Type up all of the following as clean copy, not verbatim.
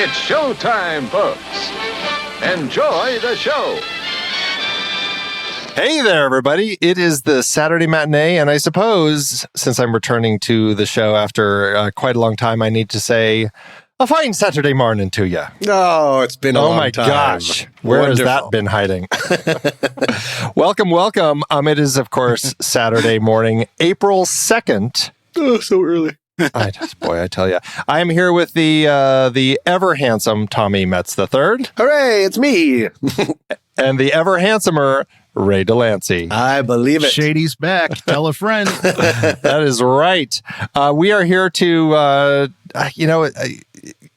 It's showtime, folks. Enjoy the show. Hey there, everybody. It is the Saturday Matinee, and I suppose, since I'm returning to the show after quite a long time, I need to say a fine Saturday morning to you. Oh, it's been a long time. Oh my gosh. Where has that been hiding? Welcome. It is, of course, Saturday morning, April 2nd. Oh, so early. I tell you. I am here with the ever-handsome Tommy Metz III. Hooray, it's me. And the ever-handsomer Ray DeLancey. I believe it. Shady's back. Tell a friend. That is right. We are here to,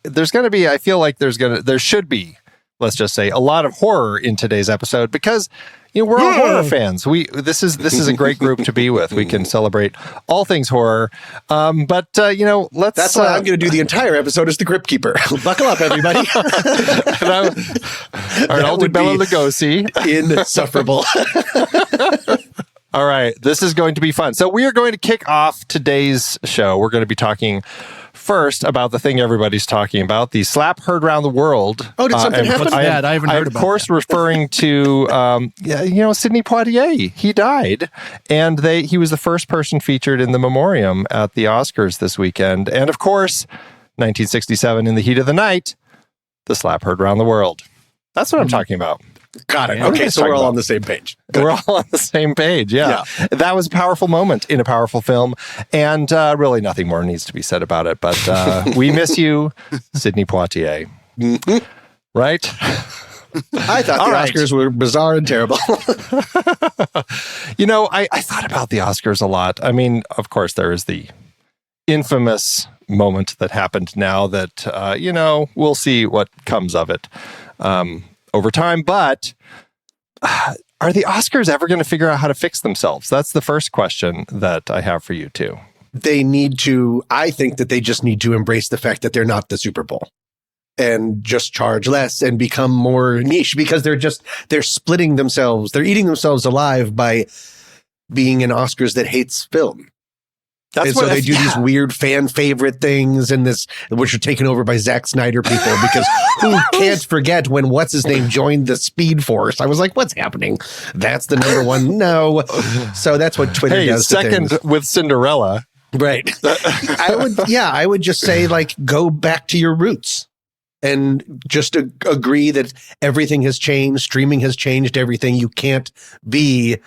there's going to be, I feel like there should be, let's just say, a lot of horror in today's episode because, we're all horror fans. This is a great group to be with. We can celebrate all things horror. Let's. That's why I'm going to do the entire episode as the Crypt Keeper. Buckle up, everybody. All right, I'll do Bela Lugosi. Insufferable. All right, this is going to be fun. So we are going to kick off today's show. We're going to be talking first about the thing everybody's talking about, the slap heard around the world. Oh, did something happen? I haven't heard about that. Of course, referring to, Sidney Poitier. He died, and he was the first person featured in the memoriam at the Oscars this weekend. And of course, 1967, in the heat of the night, the slap heard around the world. That's what I'm talking about. Got it. Okay, so we're all on the same page. Good. We're all on the same page, yeah. That was a powerful moment in a powerful film, and really nothing more needs to be said about it, but we miss you, Sidney Poitier. Right? I thought the Oscars were bizarre and terrible. I thought about the Oscars a lot. I mean, of course, there is the infamous moment that happened now that, we'll see what comes of it over time, but are the Oscars ever going to figure out how to fix themselves? That's the first question that I have for you too. I think that they just need to embrace the fact that they're not the Super Bowl and just charge less and become more niche because they're splitting themselves. They're eating themselves alive by being an Oscars that hates film. So they do these weird fan favorite things which are taken over by Zack Snyder people because who can't forget when what's-his-name joined the Speed Force? I was like, what's happening? That's the number one. No. So that's what Twitter does to second things. With Cinderella. Right. I would just say, go back to your roots and just agree that everything has changed. Streaming has changed everything. You can't be...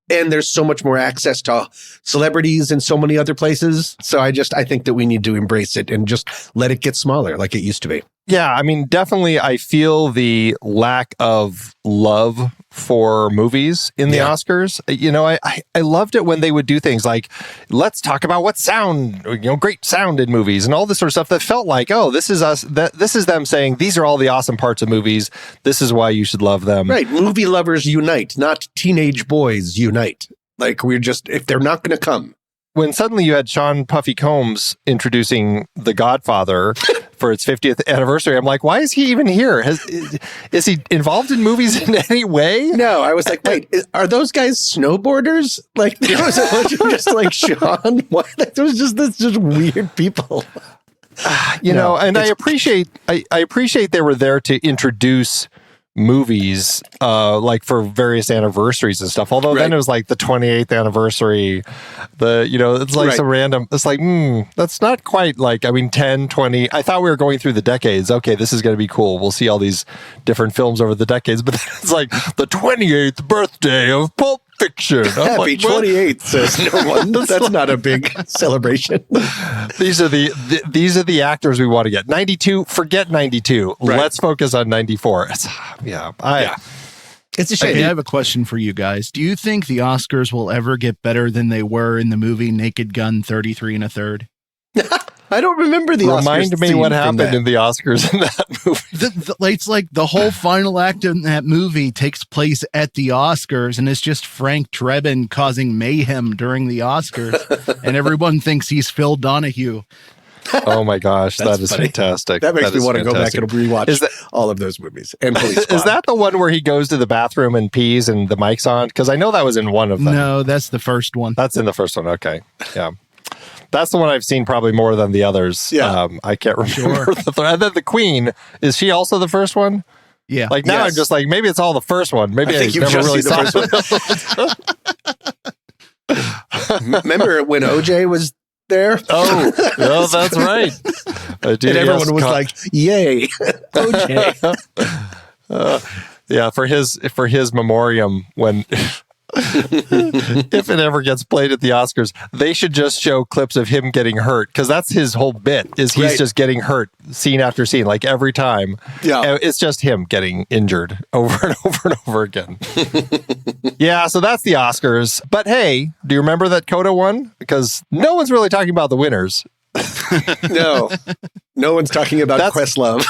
And there's so much more access to celebrities in so many other places. So I think that we need to embrace it and just let it get smaller like it used to be. Yeah, I mean, definitely I feel the lack of love for movies in the Oscars. I loved it when they would do things like, let's talk about what sound, great sound in movies and all this sort of stuff that felt like, oh, this is us. This is them saying, these are all the awesome parts of movies. This is why you should love them. Right. Movie lovers unite, not teenage boys unite. If they're not going to come. When suddenly you had Sean Puffy Combs introducing The Godfather for its 50th anniversary, I'm like, why is he even here? Is he involved in movies in any way? No, I was like, wait, are those guys snowboarders? There was a bunch of just Sean. What? There was just weird people. And I appreciate they were there to introduce movies for various anniversaries and stuff, although then it was like the 28th anniversary, it's like some random, it's like that's not quite 10, 20. I thought we were going through the decades. Okay, this is going to be cool, we'll see all these different films over the decades, but then it's like the 28th birthday of Pulp Fiction. Happy 28th, says no one. That's not a big celebration. These are the actors we want to get. 92, forget 92. Right. Let's focus on 94. It's a shame. Okay, I have a question for you guys. Do you think the Oscars will ever get better than they were in the movie Naked Gun 33 1/3? I don't remember the Oscars. Remind me what happened in the Oscars in that movie. It's like the whole final act in that movie takes place at the Oscars, and it's just Frank Drebin causing mayhem during the Oscars, and everyone thinks he's Phil Donahue. Oh my gosh, that is funny. Fantastic. That makes me want to go back and rewatch all of those movies. And Police Squad. Is that the one where he goes to the bathroom and pees and the mic's on? Because I know that was in one of them. No, that's the first one. That's in the first one. Okay. Yeah. That's the one I've seen probably more than the others. Yeah. I can't remember. And then the Queen, is she also the first one? Yeah. Like now I'm just like, maybe it's all the first one. Maybe I think you've never just really seen the saw first one. Remember when OJ was there? Oh, that's right. And everyone was like, yay, OJ. Yeah, for his memoriam, when if it ever gets played at the Oscars, they should just show clips of him getting hurt, because that's his whole bit, is he's just getting hurt scene after scene, like every time. Yeah, and it's just him getting injured over and over and over again. Yeah, so that's the Oscars. But hey, do you remember that Coda won? Because no one's really talking about the winners. No one's talking about Questlove.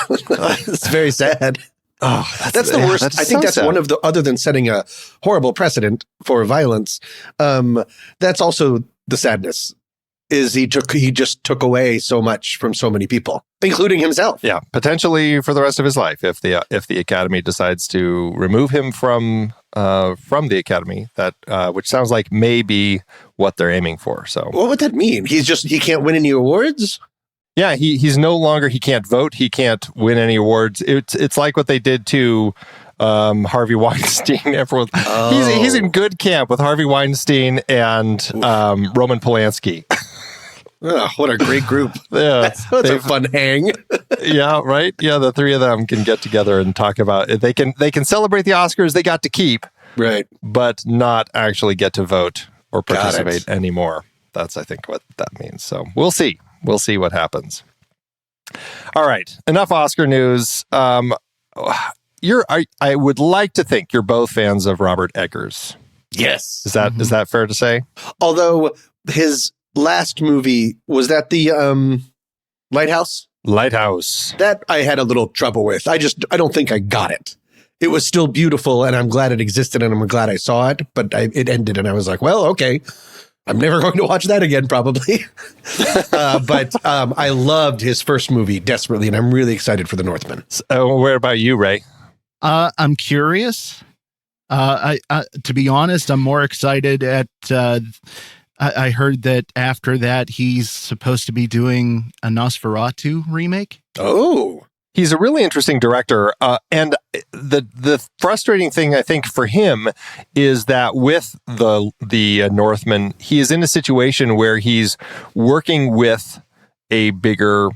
It's very sad. Oh, that's the worst. I think that's one of the, other than setting a horrible precedent for violence, that's also the sadness, is he just took away so much from so many people, including himself. Yeah, potentially for the rest of his life, if the Academy decides to remove him from the Academy, that which sounds like maybe what they're aiming for. So what would that mean? He can't win any awards? Yeah, he's no longer, he can't vote, he can't win any awards. It's like what they did to Harvey Weinstein. Everyone, he's in good camp with Harvey Weinstein and Roman Polanski. Oh, what a great group. Yeah, that's a fun hang. Yeah, right. Yeah, the three of them can get together and talk about it. They can celebrate the Oscars they got to keep, right, but not actually get to vote or participate anymore. That's, I think, what that means. So we'll see. We'll see what happens. All right, enough Oscar news. I would like to think you're both fans of Robert Eggers. Yes. Is that fair to say? Although his last movie, was that the Lighthouse? Lighthouse. That I had a little trouble with. I don't think I got it. It was still beautiful, and I'm glad it existed, and I'm glad I saw it, but it ended, and I was like, well, okay. I'm never going to watch that again, probably. But I loved his first movie desperately, and I'm really excited for The Northman. Where about you, Ray? I'm curious. To be honest, I'm more excited at. I heard that after that, he's supposed to be doing a Nosferatu remake. Oh. He's a really interesting director, and the frustrating thing I think for him is that with the Northman, he is in a situation where he's working with a bigger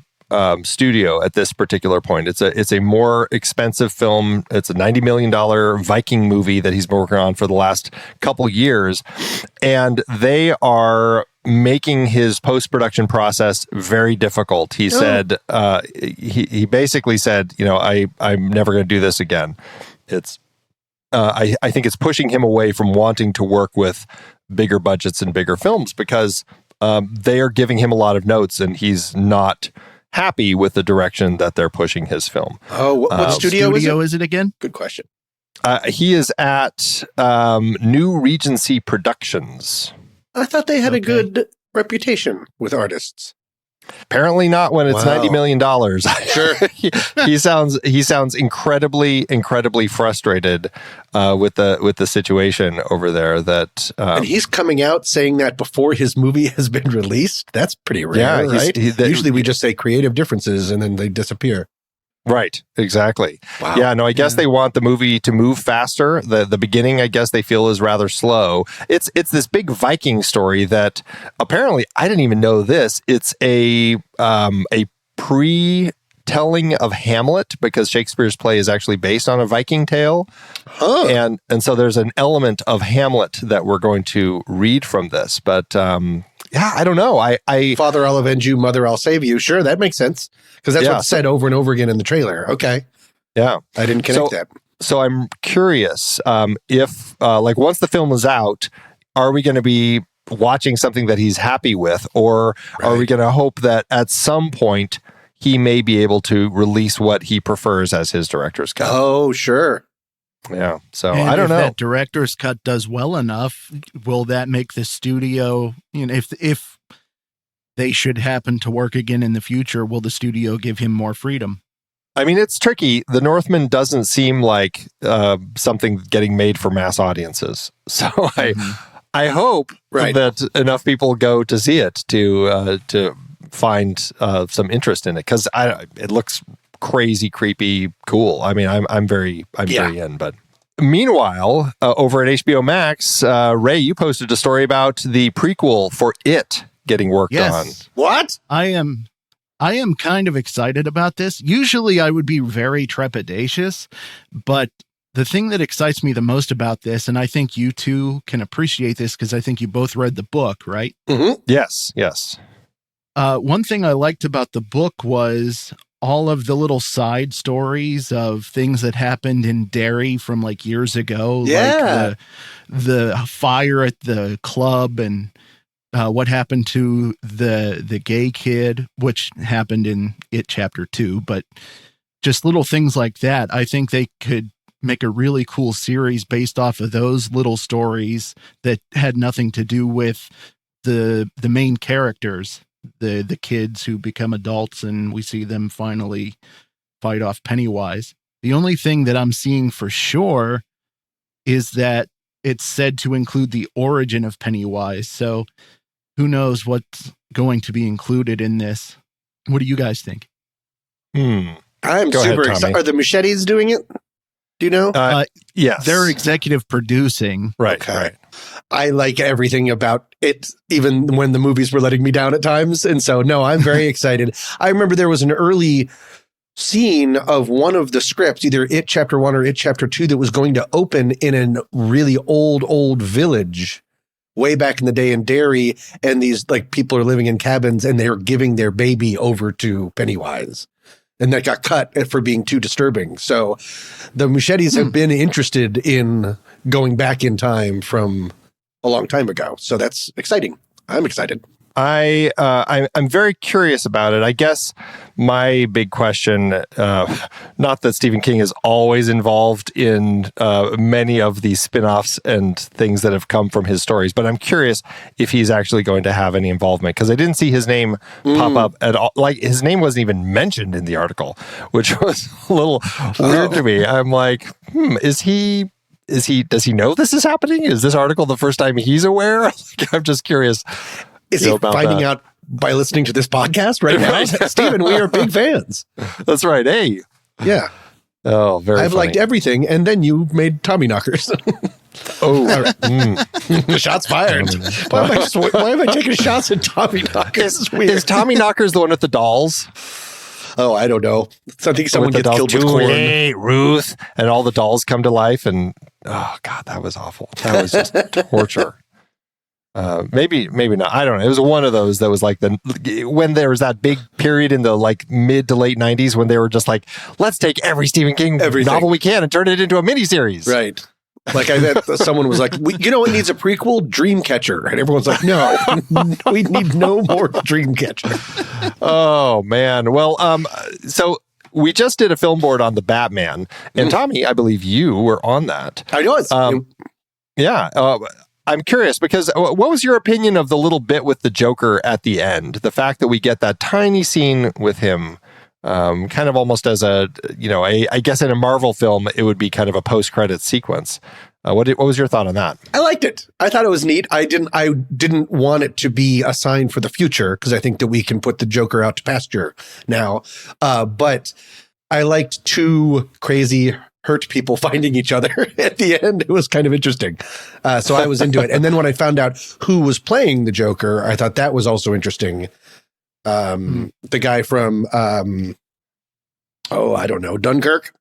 studio at this particular point. It's a more expensive film. It's a $90 million Viking movie that he's been working on for the last couple years, and they are making his post-production process very difficult. He said, he basically said, I'm never going to do this again. It's, I think it's pushing him away from wanting to work with bigger budgets and bigger films, because they are giving him a lot of notes and he's not happy with the direction that they're pushing his film. Oh, what studio is it again? Good question. He is at New Regency Productions. I thought they had a good reputation with artists. Apparently not when it's $90 million. Sure. he sounds incredibly frustrated with the situation over there. That and he's coming out saying that before his movie has been released. That's pretty rare, right? Usually we just say creative differences and then they disappear. Right, exactly. Wow. Yeah, no, I guess they want the movie to move faster. The beginning, I guess they feel, is rather slow. It's this big Viking story that apparently, I didn't even know this. It's a pre-telling of Hamlet, because Shakespeare's play is actually based on a Viking tale. Huh. And so there's an element of Hamlet that we're going to read from this. But yeah, I don't know. I Father, I'll avenge you. Mother, I'll save you. Sure, that makes sense. Because that's what's said over and over again in the trailer. Okay. Yeah. I didn't connect that. So I'm curious if, once the film is out, are we going to be watching something that he's happy with? Or are we going to hope that at some point he may be able to release what he prefers as his director's cut? Oh, sure. Yeah. So and I don't know. If that director's cut does well enough, will that make the studio, if they should happen to work again in the future, will the studio give him more freedom? I mean, it's tricky. The Northman doesn't seem like something getting made for mass audiences. So I hope that enough people go to see it to find some interest in it, because it looks crazy, creepy, cool. I mean, I'm very in. But meanwhile, over at HBO Max, Ray, you posted a story about the prequel for It getting worked on. What? I am kind of excited about this. Usually I would be very trepidatious, but the thing that excites me the most about this, and I think you two can appreciate this because I think you both read the book, right? Mm-hmm. Yes. One thing I liked about the book was all of the little side stories of things that happened in Derry from like years ago, like the fire at the club and what happened to the gay kid, which happened in It Chapter 2, but just little things like that. I think they could make a really cool series based off of those little stories that had nothing to do with the main characters, the kids who become adults and we see them finally fight off Pennywise. The only thing that I'm seeing for sure is that it's said to include the origin of Pennywise. So who knows what's going to be included in this? What do you guys think? I'm super excited. Are the Machetes doing it? Do you know? Yes. They're executive producing. Right. I like everything about it, even when the movies were letting me down at times. And so, no, I'm very excited. I remember there was an early scene of one of the scripts, either It Chapter 1 or It Chapter 2, that was going to open in a really old village way back in the day in Derry. And these like people are living in cabins and they're giving their baby over to Pennywise. And that got cut for being too disturbing. So the Machetes have been interested in going back in time from a long time ago. So that's exciting. I'm excited. I'm very curious about it. I guess my big question, not that Stephen King is always involved in many of these spin-offs and things that have come from his stories, but I'm curious if he's actually going to have any involvement, because I didn't see his name pop up at all. Like, his name wasn't even mentioned in the article, which was a little weird to me. I'm like, does he know this is happening? Is this article the first time he's aware? Like, I'm just curious. Is he finding out by listening to this podcast right now? Stephen, we are big fans. That's right. Hey. Yeah. Oh, very I've liked everything. And then you made Tommy knockers. Shots fired. Why am I taking shots at Tommy knockers? Is Tommy knockers the one with the dolls? Oh, I don't know. I think someone gets killed with corn. Hey, Ruth, and all the dolls come to life. And oh God, that was awful. That was just torture. Maybe not. I don't know. It was one of those that was like when there was that big period in the like mid to late 90s when they were just like, let's take every Stephen King novel we can and turn it into a miniseries. Right. Like I bet someone was like, you know what needs a prequel? Dreamcatcher. And everyone's like, no, we need no more Dreamcatcher. Oh, man. Well, so we just did a film board on the Batman. And Tommy, I believe you were on that. I know. Yeah. I'm curious because what was your opinion of the little bit with the Joker at the end? The fact that we get that tiny scene with him, kind of almost as I guess in a Marvel film, it would be kind of a post-credits sequence. What was your thought on that? I liked it. I thought it was neat. I didn't want it to be a sign for the future because I think that we can put the Joker out to pasture now. But I liked two crazy hurt people finding each other at the end. It was kind of interesting. So I was into it. And then when I found out who was playing the Joker, I thought that was also interesting. The guy from, I don't know, Dunkirk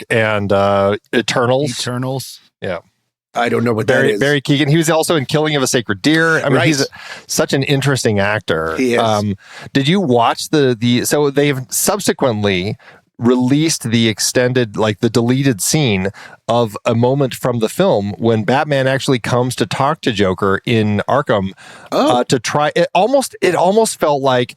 and Eternals. Yeah. I don't know what that is. Barry Keoghan. He was also in Killing of a Sacred Deer. I mean, he's such an interesting actor. He is. Did you watch so they've subsequently released the extended, like the deleted scene of a moment from the film when Batman actually comes to talk to Joker in Arkham to try it. Almost felt like,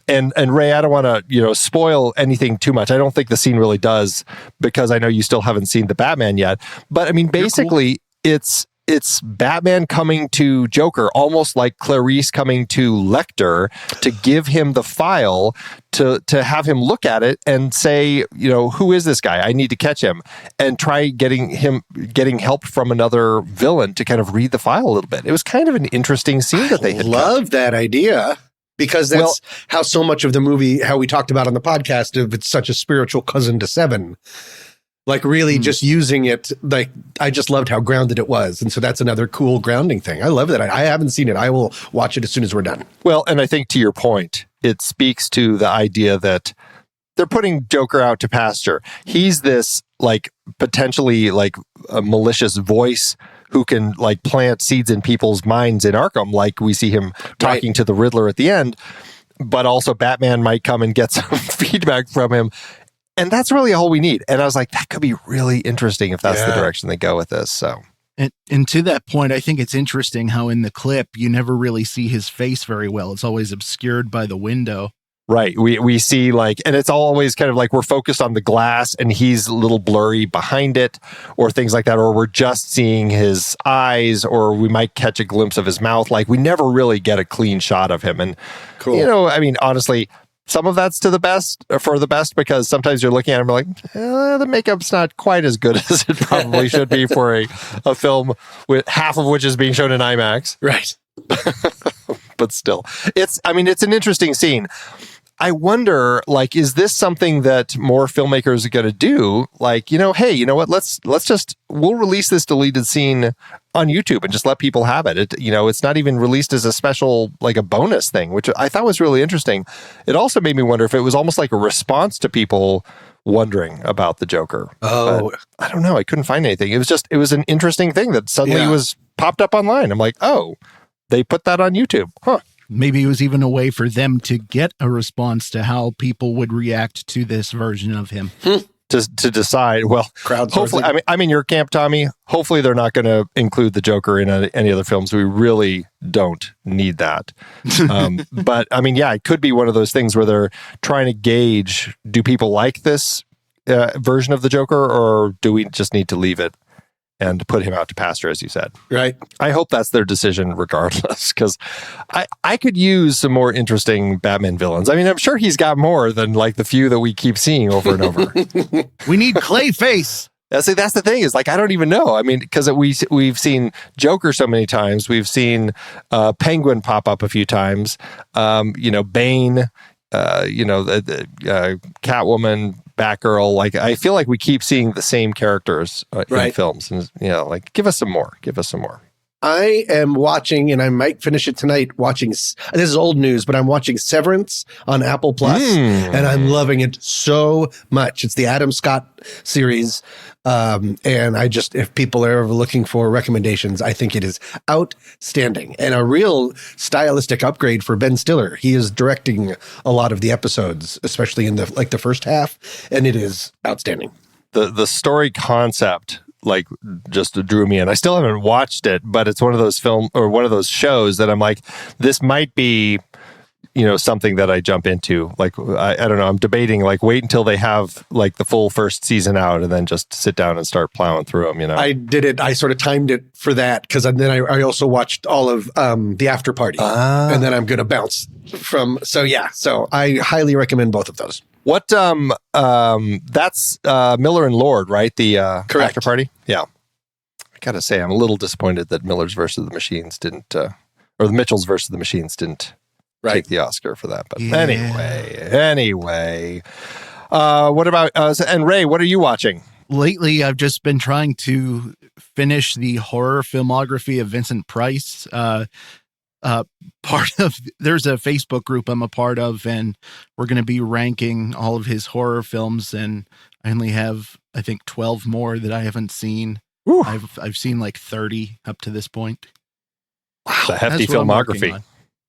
and Ray, I don't want to, spoil anything too much. I don't think the scene really does because I know you still haven't seen the Batman yet, but I mean, basically it's it's Batman coming to Joker, almost like Clarice coming to Lecter, to give him the file, to have him look at it and say, who is this guy? I need to catch him, and try getting help from another villain to kind of read the file a little bit. It was kind of an interesting scene that they had. Love that idea. Because that's how so much of the movie, how we talked about on the podcast, of it's such a spiritual cousin to Seven. Like really just using it, like I just loved how grounded it was. And so that's another cool grounding thing. I love that. I haven't seen it. I will watch it as soon as we're done. Well, and I think to your point, it speaks to the idea that they're putting Joker out to pasture. He's this like potentially like a malicious voice who can like plant seeds in people's minds in Arkham, like we see him talking to the Riddler at the end. But also Batman might come and get some feedback from him. And that's really all we need. And I was like, that could be really interesting if that's the direction they go with this. So, and to that point, I think it's interesting how in the clip, you never really see his face very well. It's always obscured by the window. Right. We see like, and it's always kind of like we're focused on the glass and he's a little blurry behind it or things like that. Or we're just seeing his eyes, or we might catch a glimpse of his mouth. Like we never really get a clean shot of him. And, I mean, honestly, some of that's for the best, because sometimes you're looking at him like, the makeup's not quite as good as it probably should be for a film with half of which is being shown in IMAX. Right. But still, it's an interesting scene. I wonder, like, is this something that more filmmakers are going to do? Like, hey, you know what? We'll release this deleted scene on YouTube and just let people have it. It's not even released as a special, like a bonus thing, which I thought was really interesting. It also made me wonder if it was almost like a response to people wondering about the Joker. Oh, but I don't know. I couldn't find anything. It was an interesting thing that suddenly was popped up online. I'm like, oh, they put that on YouTube. Huh. Maybe it was even a way for them to get a response to how people would react to this version of him. To decide, well, hopefully, I'm in your camp, Tommy. Hopefully they're not going to include the Joker in any other films. We really don't need that. But I mean, it could be one of those things where they're trying to gauge, do people like this version of the Joker, or do we just need to leave it and put him out to pasture, as you said? Right. I hope that's their decision regardless, because I could use some more interesting Batman villains. I mean, I'm sure he's got more than like the few that we keep seeing over and over. We need Clayface. That's the thing, is like, I don't even know. I mean, because we've seen Joker so many times. We've seen Penguin pop up a few times. Bane, Catwoman, Batgirl. Like, I feel like we keep seeing the same characters in films, and like, give us some more. I am watching, and I might finish it tonight, watching, this is old news, but I'm watching Severance on Apple Plus, and I'm loving it so much. It's the Adam Scott series. And if people are ever looking for recommendations, I think it is outstanding and a real stylistic upgrade for Ben Stiller. He is directing a lot of the episodes, especially in the first half, and it is outstanding. The story concept like just drew me in. I still haven't watched it, but it's one of those shows that I'm like, this might be, something that I jump into. Like, I don't know. I'm debating, like, wait until they have like the full first season out and then just sit down and start plowing through them. I did it. I sort of timed it for that, because then I also watched all of the After Party, and then I'm going to bounce from. So I highly recommend both of those. What that's Miller and Lord, right? The After Party. Yeah, I gotta say, I'm a little disappointed that Miller's versus the Machines didn't, or the Mitchells versus the Machines didn't take the Oscar for that. But anyway, what about and Ray? What are you watching lately? I've just been trying to finish the horror filmography of Vincent Price. There's a Facebook group I'm a part of, and we're going to be ranking all of his horror films, and I only have, I think, 12 more that I haven't seen. I've seen like 30 up to this point. Wow, it's a hefty filmography.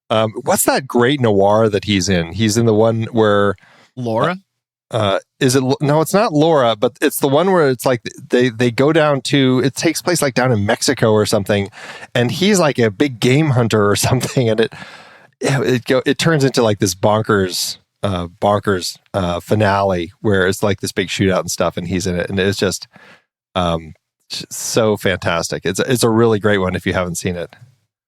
What's that great noir that he's in? He's in the one where Laura. Is it? No, it's not Laura, but it's the one where it's like they go down to. It takes place like down in Mexico or something, and he's like a big game hunter or something, and it turns into like this bonkers finale where it's like this big shootout and stuff, and he's in it, and it's just so fantastic. It's a really great one if you haven't seen it.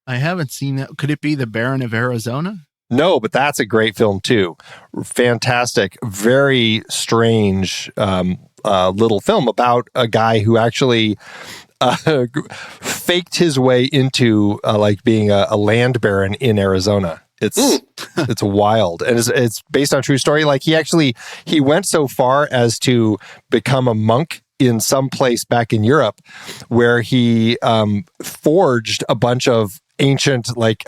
I haven't seen that. Could it be The Baron of Arizona? No, but that's a great film too. Fantastic, very strange little film about a guy who actually faked his way into like being a land baron in Arizona. It's wild, and it's based on a true story. Like he went so far as to become a monk in some place back in Europe, where he forged a bunch of ancient like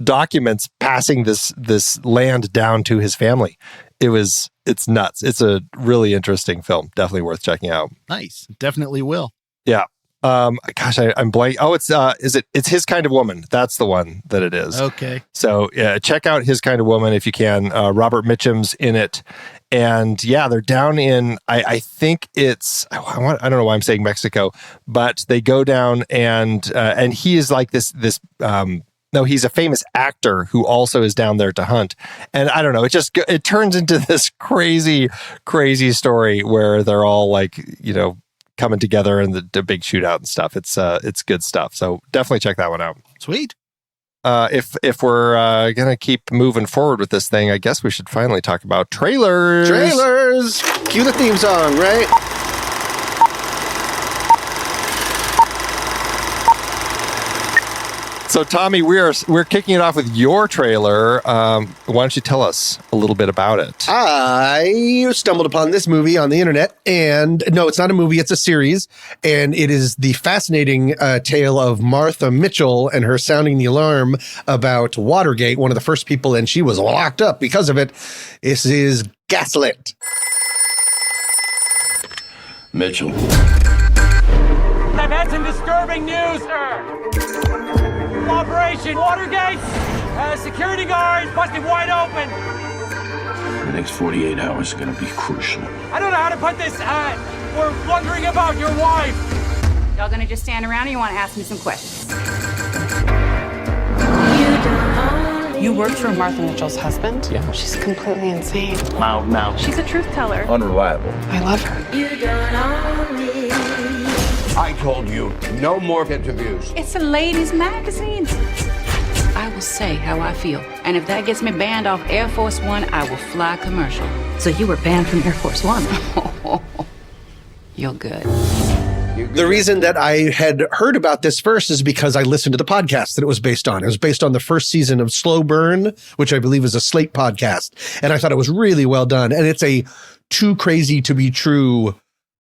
documents passing this land down to his family. It's nuts. It's a really interesting film. Definitely worth checking out. Nice. Definitely will. Yeah. Gosh, I'm blank. Oh, it's His Kind of Woman. That's the one that it is. Okay. So yeah, check out His Kind of Woman if you can. Robert Mitchum's in it. And yeah, they're down in, I think it's, I don't know why I'm saying Mexico, but they go down and he is like this, no, he's a famous actor who also is down there to hunt. And I don't know, it turns into this crazy, crazy story where they're all like, coming together in the big shootout and stuff. It's good stuff. So definitely check that one out. Sweet. If we're gonna keep moving forward with this thing, I guess we should finally talk about trailers. Trailers. Cue the theme song, right? So, Tommy, we're kicking it off with your trailer. Why don't you tell us a little bit about it? I stumbled upon this movie on the internet, and no, it's not a movie, it's a series, and it is the fascinating tale of Martha Mitchell and her sounding the alarm about Watergate, one of the first people, and she was locked up because of it. This is Gaslit. Mitchell. I've had some disturbing news, sir. Operation Watergate. Security guards busted wide open. The next 48 hours are going to be crucial. I don't know how to put this. We're wondering about your wife. Y'all gonna just stand around or you want to ask me some questions? You worked for Martha Mitchell's husband? Yeah. She's completely insane. Loud mouth. She's a truth teller. Unreliable. I love her. I told you, no more interviews. It's a ladies' magazine. I will say how I feel. And if that gets me banned off Air Force One, I will fly commercial. So you were banned from Air Force One? You're good. The reason that I had heard about this first is because I listened to the podcast that it was based on. It was based on the first season of Slow Burn, which I believe is a Slate podcast. And I thought it was really well done. And it's a too crazy to be true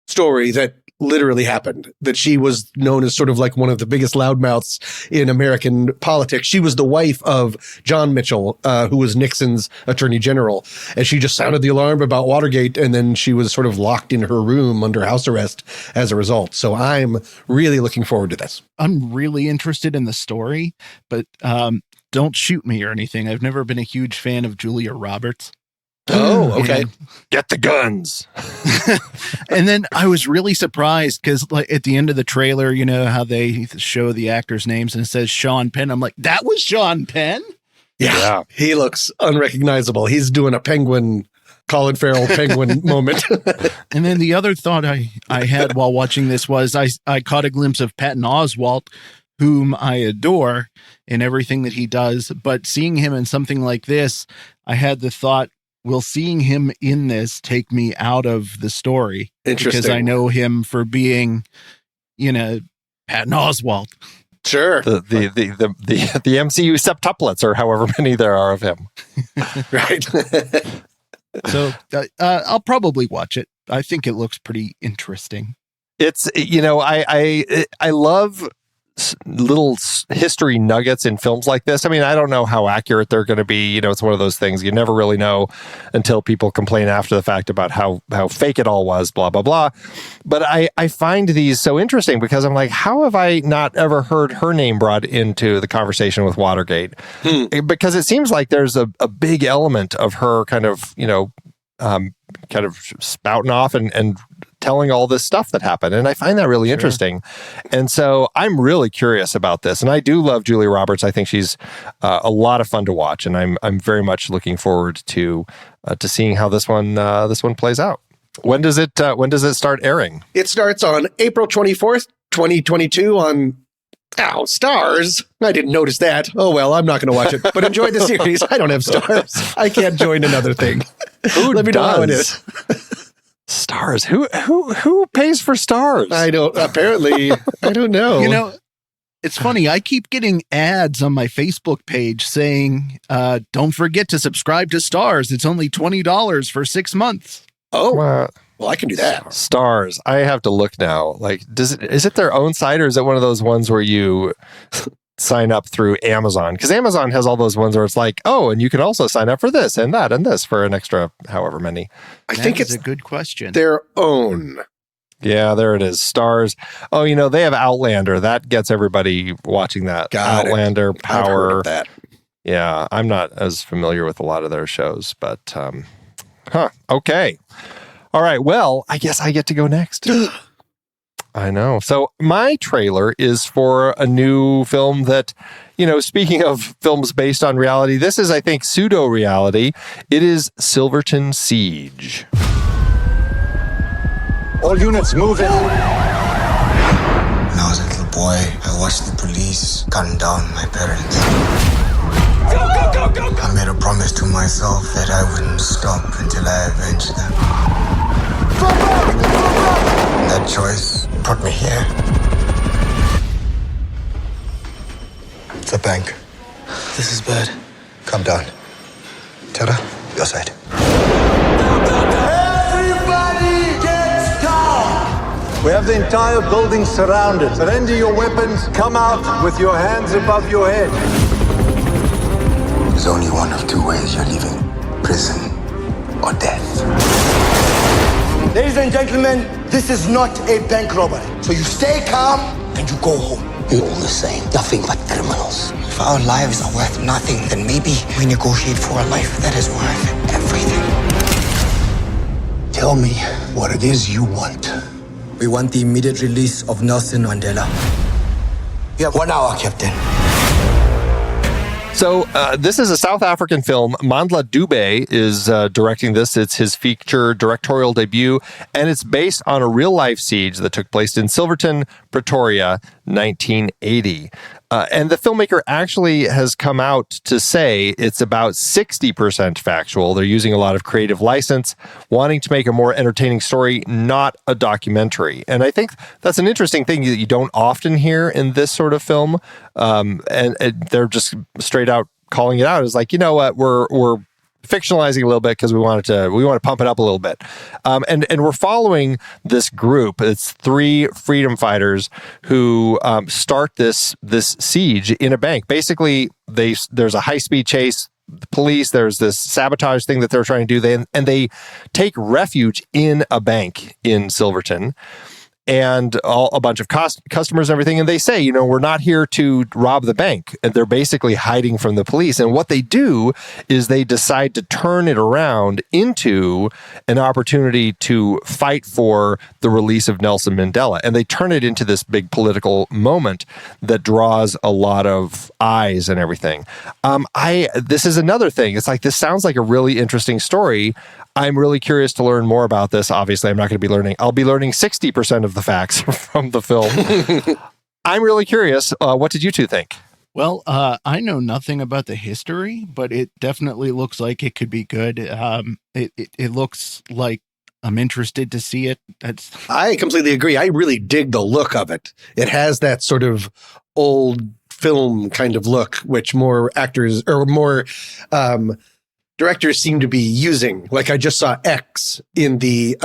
story that literally happened, that she was known as sort of like one of the biggest loudmouths in American politics. She was the wife of John Mitchell, who was Nixon's attorney general. And she just sounded the alarm about Watergate. And then she was sort of locked in her room under house arrest as a result. So I'm really looking forward to this. I'm really interested in the story, but don't shoot me or anything. I've never been a huge fan of Julia Roberts. Oh, okay. Get the guns. And then I was really surprised because like at the end of the trailer, you know how they show the actors' names and it says Sean Penn. I'm like, that was Sean Penn? Yeah. He looks unrecognizable. He's doing a penguin, Colin Farrell penguin moment. And then the other thought I had while watching this was I caught a glimpse of Patton Oswalt, whom I adore in everything that he does. But seeing him in something like this, I had the thought, will seeing him in this take me out of the story? Interesting. Because I know him for being, Patton Oswalt. Sure. The MCU septuplets, or however many there are of him. Right. So I'll probably watch it. I think it looks pretty interesting. It's, I love little history nuggets in films like this. I mean, I don't know how accurate they're going to be. It's one of those things you never really know until people complain after the fact about how fake it all was, blah, blah, blah. But I find these so interesting because I'm like, how have I not ever heard her name brought into the conversation with Watergate? Because it seems like there's a big element of her kind of spouting off and telling all this stuff that happened. And I find that really interesting. And so I'm really curious about this. And I do love Julia Roberts. I think she's a lot of fun to watch. And I'm very much looking forward to seeing how this one plays out. When does it start airing? It starts on April 24th, 2022 on Stars. I didn't notice that. Oh, well, I'm not going to watch it, but enjoy the series. I don't have Stars. I can't join another thing. Let me know how it is. Stars. Who pays for Stars? I don't know. It's funny. I keep getting ads on my Facebook page saying, don't forget to subscribe to Stars. It's only $20 for 6 months. Oh, well, I can do that. Stars. I have to look now. Like, is it their own site, or is it one of those ones where you sign up through Amazon? Because Amazon has all those ones where it's like, oh, and you can also sign up for this and that and this for an extra however many. I think it's a good question. Their own. Yeah, there it is. Stars. Oh, they have Outlander. That gets everybody watching that. Outlander, Power. I've heard of that. Yeah, I'm not as familiar with a lot of their shows, but okay. All right, well, I guess I get to go next. I know. So my trailer is for a new film that, speaking of films based on reality, this is, I think, pseudo-reality. It is Silverton Siege. All units move in. When I was a little boy, I watched the police gun down my parents. Go! I made a promise to myself that I wouldn't stop until I avenged them. And that choice brought me here. It's a bank. This is bad. Calm down. Tara, your side. Everybody gets down! We have the entire building surrounded. Surrender your weapons. Come out with your hands above your head. There's only one of two ways you're leaving. Prison or death. Ladies and gentlemen, this is not a bank robbery. So you stay calm and you go home. You're all the same. Nothing but criminals. If our lives are worth nothing, then maybe we negotiate for a life that is worth everything. Tell me what it is you want. We want the immediate release of Nelson Mandela. You have 1 hour, Captain. So this is a South African film. Mandla Dube is directing this. It's his feature directorial debut, and it's based on a real-life siege that took place in Silverton, Pretoria, 1980. And the filmmaker actually has come out to say it's about 60% factual. They're using a lot of creative license, wanting to make a more entertaining story, not a documentary. And I think that's an interesting thing that you don't often hear in this sort of film. And they're just straight out calling it out. It's like, you know what, we're fictionalizing a little bit because we want to pump it up a little bit. And we're following this group. It's 3 freedom fighters who start this siege in a bank. Basically, there's a high-speed chase. The police, there's this sabotage thing that they're trying to do. They take refuge in a bank in Silverton. And a bunch of customers and everything. And they say, we're not here to rob the bank. And they're basically hiding from the police. And what they do is they decide to turn it around into an opportunity to fight for the release of Nelson Mandela. And they turn it into this big political moment that draws a lot of eyes and everything. This is another thing. It's like, this sounds like a really interesting story. I'm really curious to learn more about this. Obviously, I'm not going to be learning. I'll be learning 60% of the facts from the film. I'm really curious. What did you two think? Well, I know nothing about the history, but it definitely looks like it could be good. It looks like I'm interested to see it. I completely agree. I really dig the look of it. It has that sort of old film kind of look, which more actors or more directors seem to be using. Like I just saw X in the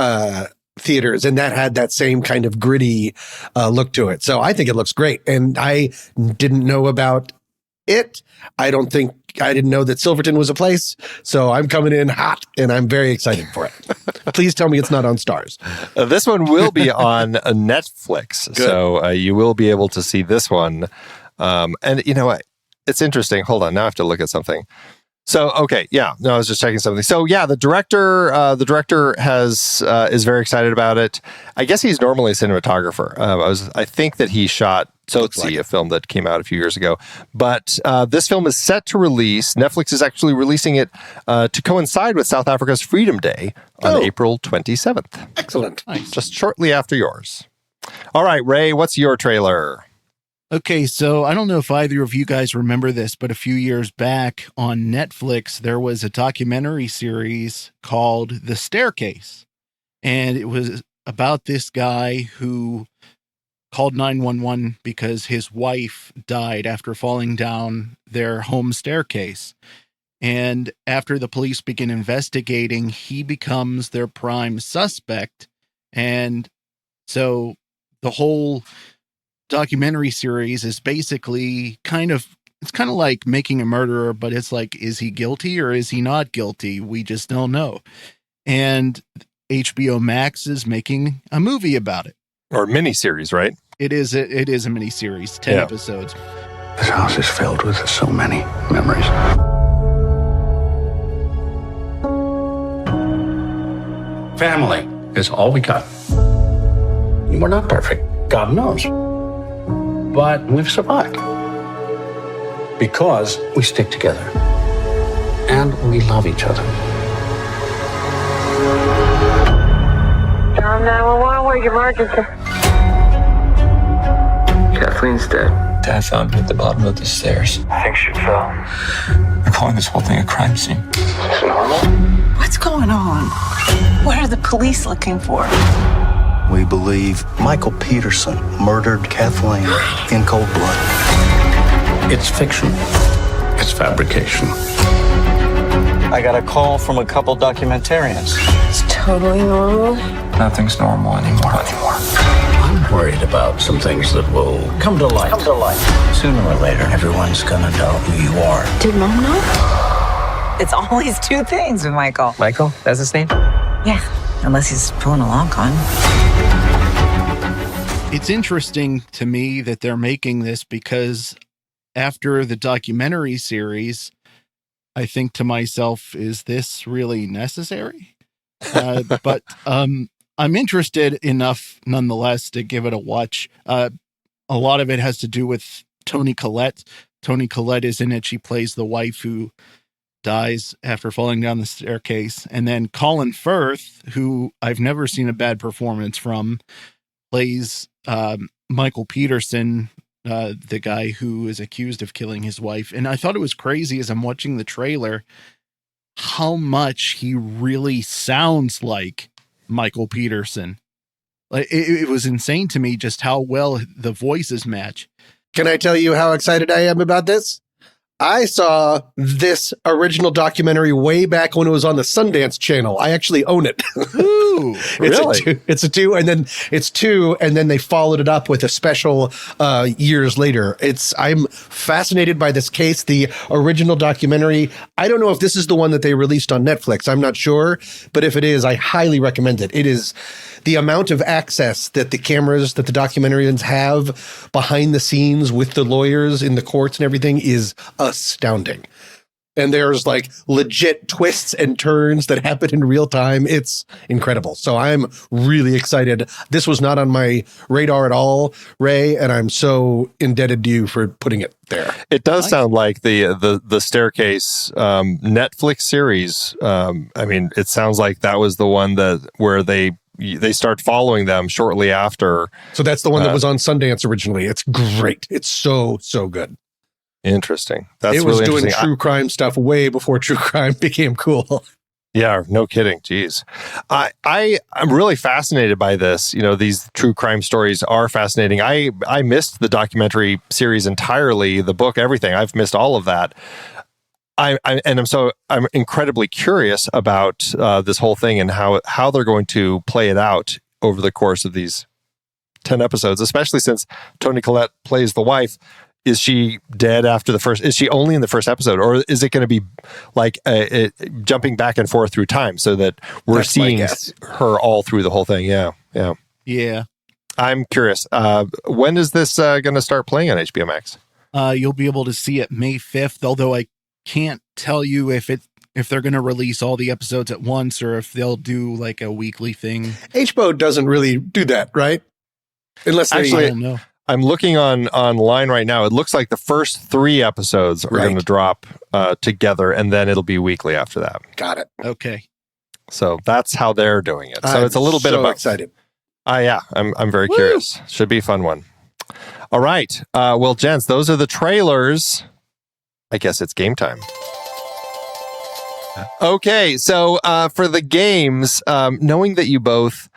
theaters, and that had that same kind of gritty look to it. So I think it looks great. And I didn't know about it. I didn't know that Silverton was a place. So I'm coming in hot, and I'm very excited for it. Please tell me it's not on Stars. This one will be on Netflix. Good. So you will be able to see this one. And you know what? It's interesting. Hold on. Now I have to look at something. So, okay. Yeah. No, I was just checking something. So yeah, the director is very excited about it. I guess he's normally a cinematographer. I think that he shot Tsotsi, a film that came out a few years ago. But this film is set to release. Netflix is actually releasing it to coincide with South Africa's Freedom Day on April 27th. Excellent. Nice. Just shortly after yours. All right, Ray, what's your trailer? Okay, so I don't know if either of you guys remember this, but a few years back on Netflix, there was a documentary series called The Staircase. And it was about this guy who called 911 because his wife died after falling down their home staircase. And after the police begin investigating, he becomes their prime suspect. And so the whole documentary series is basically it's kind of like Making a Murderer, but it's like, is he guilty or is he not guilty? We just don't know. And HBO Max is making a movie about it. Or miniseries, right? It is a miniseries, 10 episodes. This house is filled with so many memories. Family is all we got. We're not perfect, God knows. But we've survived. Because we stick together. And we love each other. John 911, where's your emergency? Kathleen's dead. Dad found her at the bottom of the stairs. I think she fell. They're calling this whole thing a crime scene. Is this normal? What's going on? What are the police looking for? We believe Michael Peterson murdered Kathleen in cold blood. It's fiction. It's fabrication. I got a call from a couple documentarians. It's totally normal. Nothing's normal anymore. I'm worried about some things that will come to light. Sooner or later, everyone's gonna know who you are. Did Mom know? It's always two things with Michael. Michael? That's his name? Yeah, unless he's pulling a long con. It's interesting to me that they're making this because after the documentary series, I think to myself, is this really necessary? But I'm interested enough nonetheless to give it a watch. A lot of it has to do with Toni Collette. Toni Collette is in it. She plays the wife who dies after falling down the staircase. And then Colin Firth, who I've never seen a bad performance from, plays Michael Peterson, the guy who is accused of killing his wife. And I thought it was crazy as I'm watching the trailer how much he really sounds like Michael Peterson. Like it was insane to me just how well the voices match. Can I tell you how excited I am about this? I saw this original documentary way back when it was on the Sundance Channel. I actually own it. Ooh, really? It's a two, and then they followed it up with a special years later. I'm fascinated by this case. The original documentary, I don't know if this is the one that they released on Netflix. I'm not sure, but if it is, I highly recommend it. It is the amount of access that the cameras, that the documentarians have behind the scenes with the lawyers in the courts and everything is astounding. And there's like legit twists and turns that happen in real time. It's incredible. So I'm really excited. This was not on my radar at all, Ray, and I'm so indebted to you for putting it there. It does sound like the Staircase Netflix series. I mean, it sounds like that was the one where they start following them shortly after. So that's the one that was on Sundance originally. It's great. It's so good. Interesting. It was really doing true crime stuff way before true crime became cool. Yeah, no kidding. Jeez. I'm really fascinated by this. You know, these true crime stories are fascinating. I missed the documentary series entirely, the book, everything. I've missed all of that. I'm incredibly curious about this whole thing and how they're going to play it out over the course of these 10 episodes, especially since Toni Collette plays the wife. Is she dead after the first? Is she only in the first episode, or is it going to be like jumping back and forth through time so that we're seeing her all through the whole thing? Yeah. I'm curious. When is this going to start playing on HBO Max? You'll be able to see it May 5th, although I can't tell you if they're going to release all the episodes at once or if they'll do like a weekly thing. HBO doesn't really do that, right? Unless they Actually, I don't know. I'm looking online right now. It looks like the first 3 episodes are going to drop together, and then it'll be weekly after that. Got it. Okay. So that's how they're doing it. So it's a little bit of excited. Yeah, I'm very curious. Should be a fun one. All right. Well, gents, those are the trailers. I guess it's game time. Okay, so for the games, knowing that you both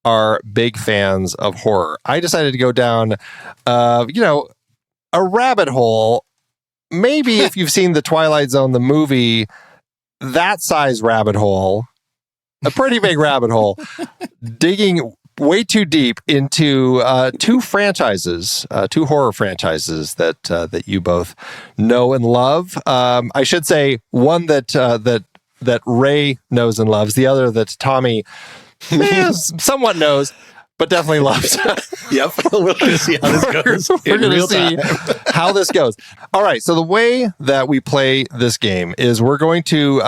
are big fans of horror, I decided to go down, a rabbit hole. Maybe if you've seen The Twilight Zone, the movie, that size rabbit hole, a pretty big rabbit hole, digging way too deep into 2 franchises, 2 horror franchises that you both know and love. I should say one that Ray knows and loves, the other that Tommy somewhat knows, but definitely loves. Yep. We're going to see how this goes. We're going to see how this goes. All right. So the way that we play this game is we're going to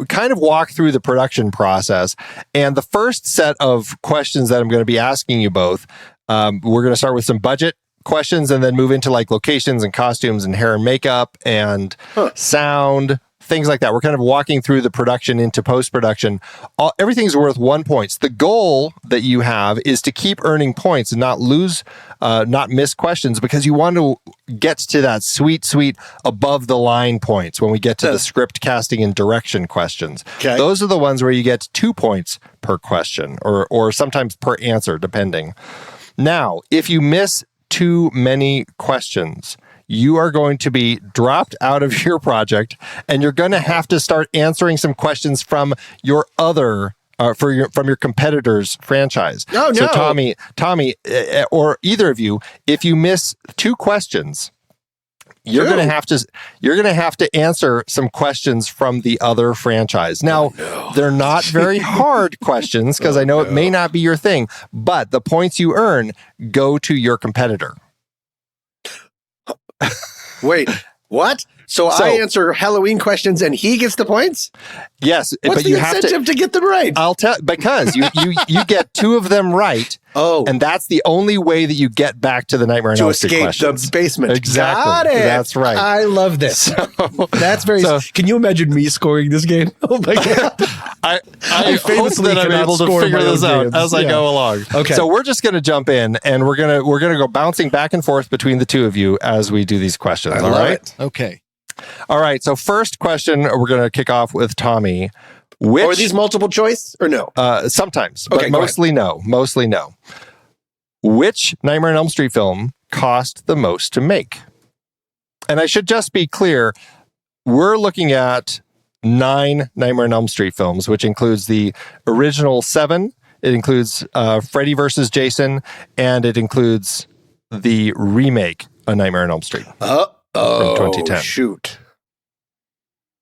kind of walk through the production process. And the first set of questions that I'm going to be asking you both, we're going to start with some budget questions and then move into like locations and costumes and hair and makeup and sound, things like that. We're kind of walking through the production into post-production. Everything's worth 1 point. The goal that you have is to keep earning points and not miss questions, because you want to get to that sweet above the line points when we get to the script casting and direction questions. Okay. Those are the ones where you get 2 points per question or sometimes per answer, depending. Now, if you miss too many questions, you are going to be dropped out of your project, and you're going to have to start answering some questions from your other, from your competitor's franchise. Oh, no. So Tommy, or either of you, if you miss 2 questions, you're going to have to answer some questions from the other franchise. Now, they're not very hard questions, because I know it may not be your thing, but the points you earn go to your competitor. Wait, what? So I answer Halloween questions and he gets the points? Yes. What's but the you incentive have to get them right? I'll tell, because you get 2 of them right. Oh. And that's the only way that you get back to the Nightmare on Elm Street questions. The basement. Exactly. Got it. That's right. I love this. That's very... Can you imagine me scoring this game? Oh my God. I hope that I'm able to figure this out as I go along. Okay. So we're just going to jump in, and we're going to go bouncing back and forth between the 2 of you as we do these questions. All right? It. Okay. All right. So first question, we're going to kick off with Tommy. Are these multiple choice or no? Sometimes, but mostly no. Mostly no. Which Nightmare on Elm Street film cost the most to make? And I should just be clear, we're looking at 9 Nightmare on Elm Street films, which includes the original 7. It includes Freddy versus Jason, and it includes the remake of Nightmare on Elm Street from 2010. Shoot.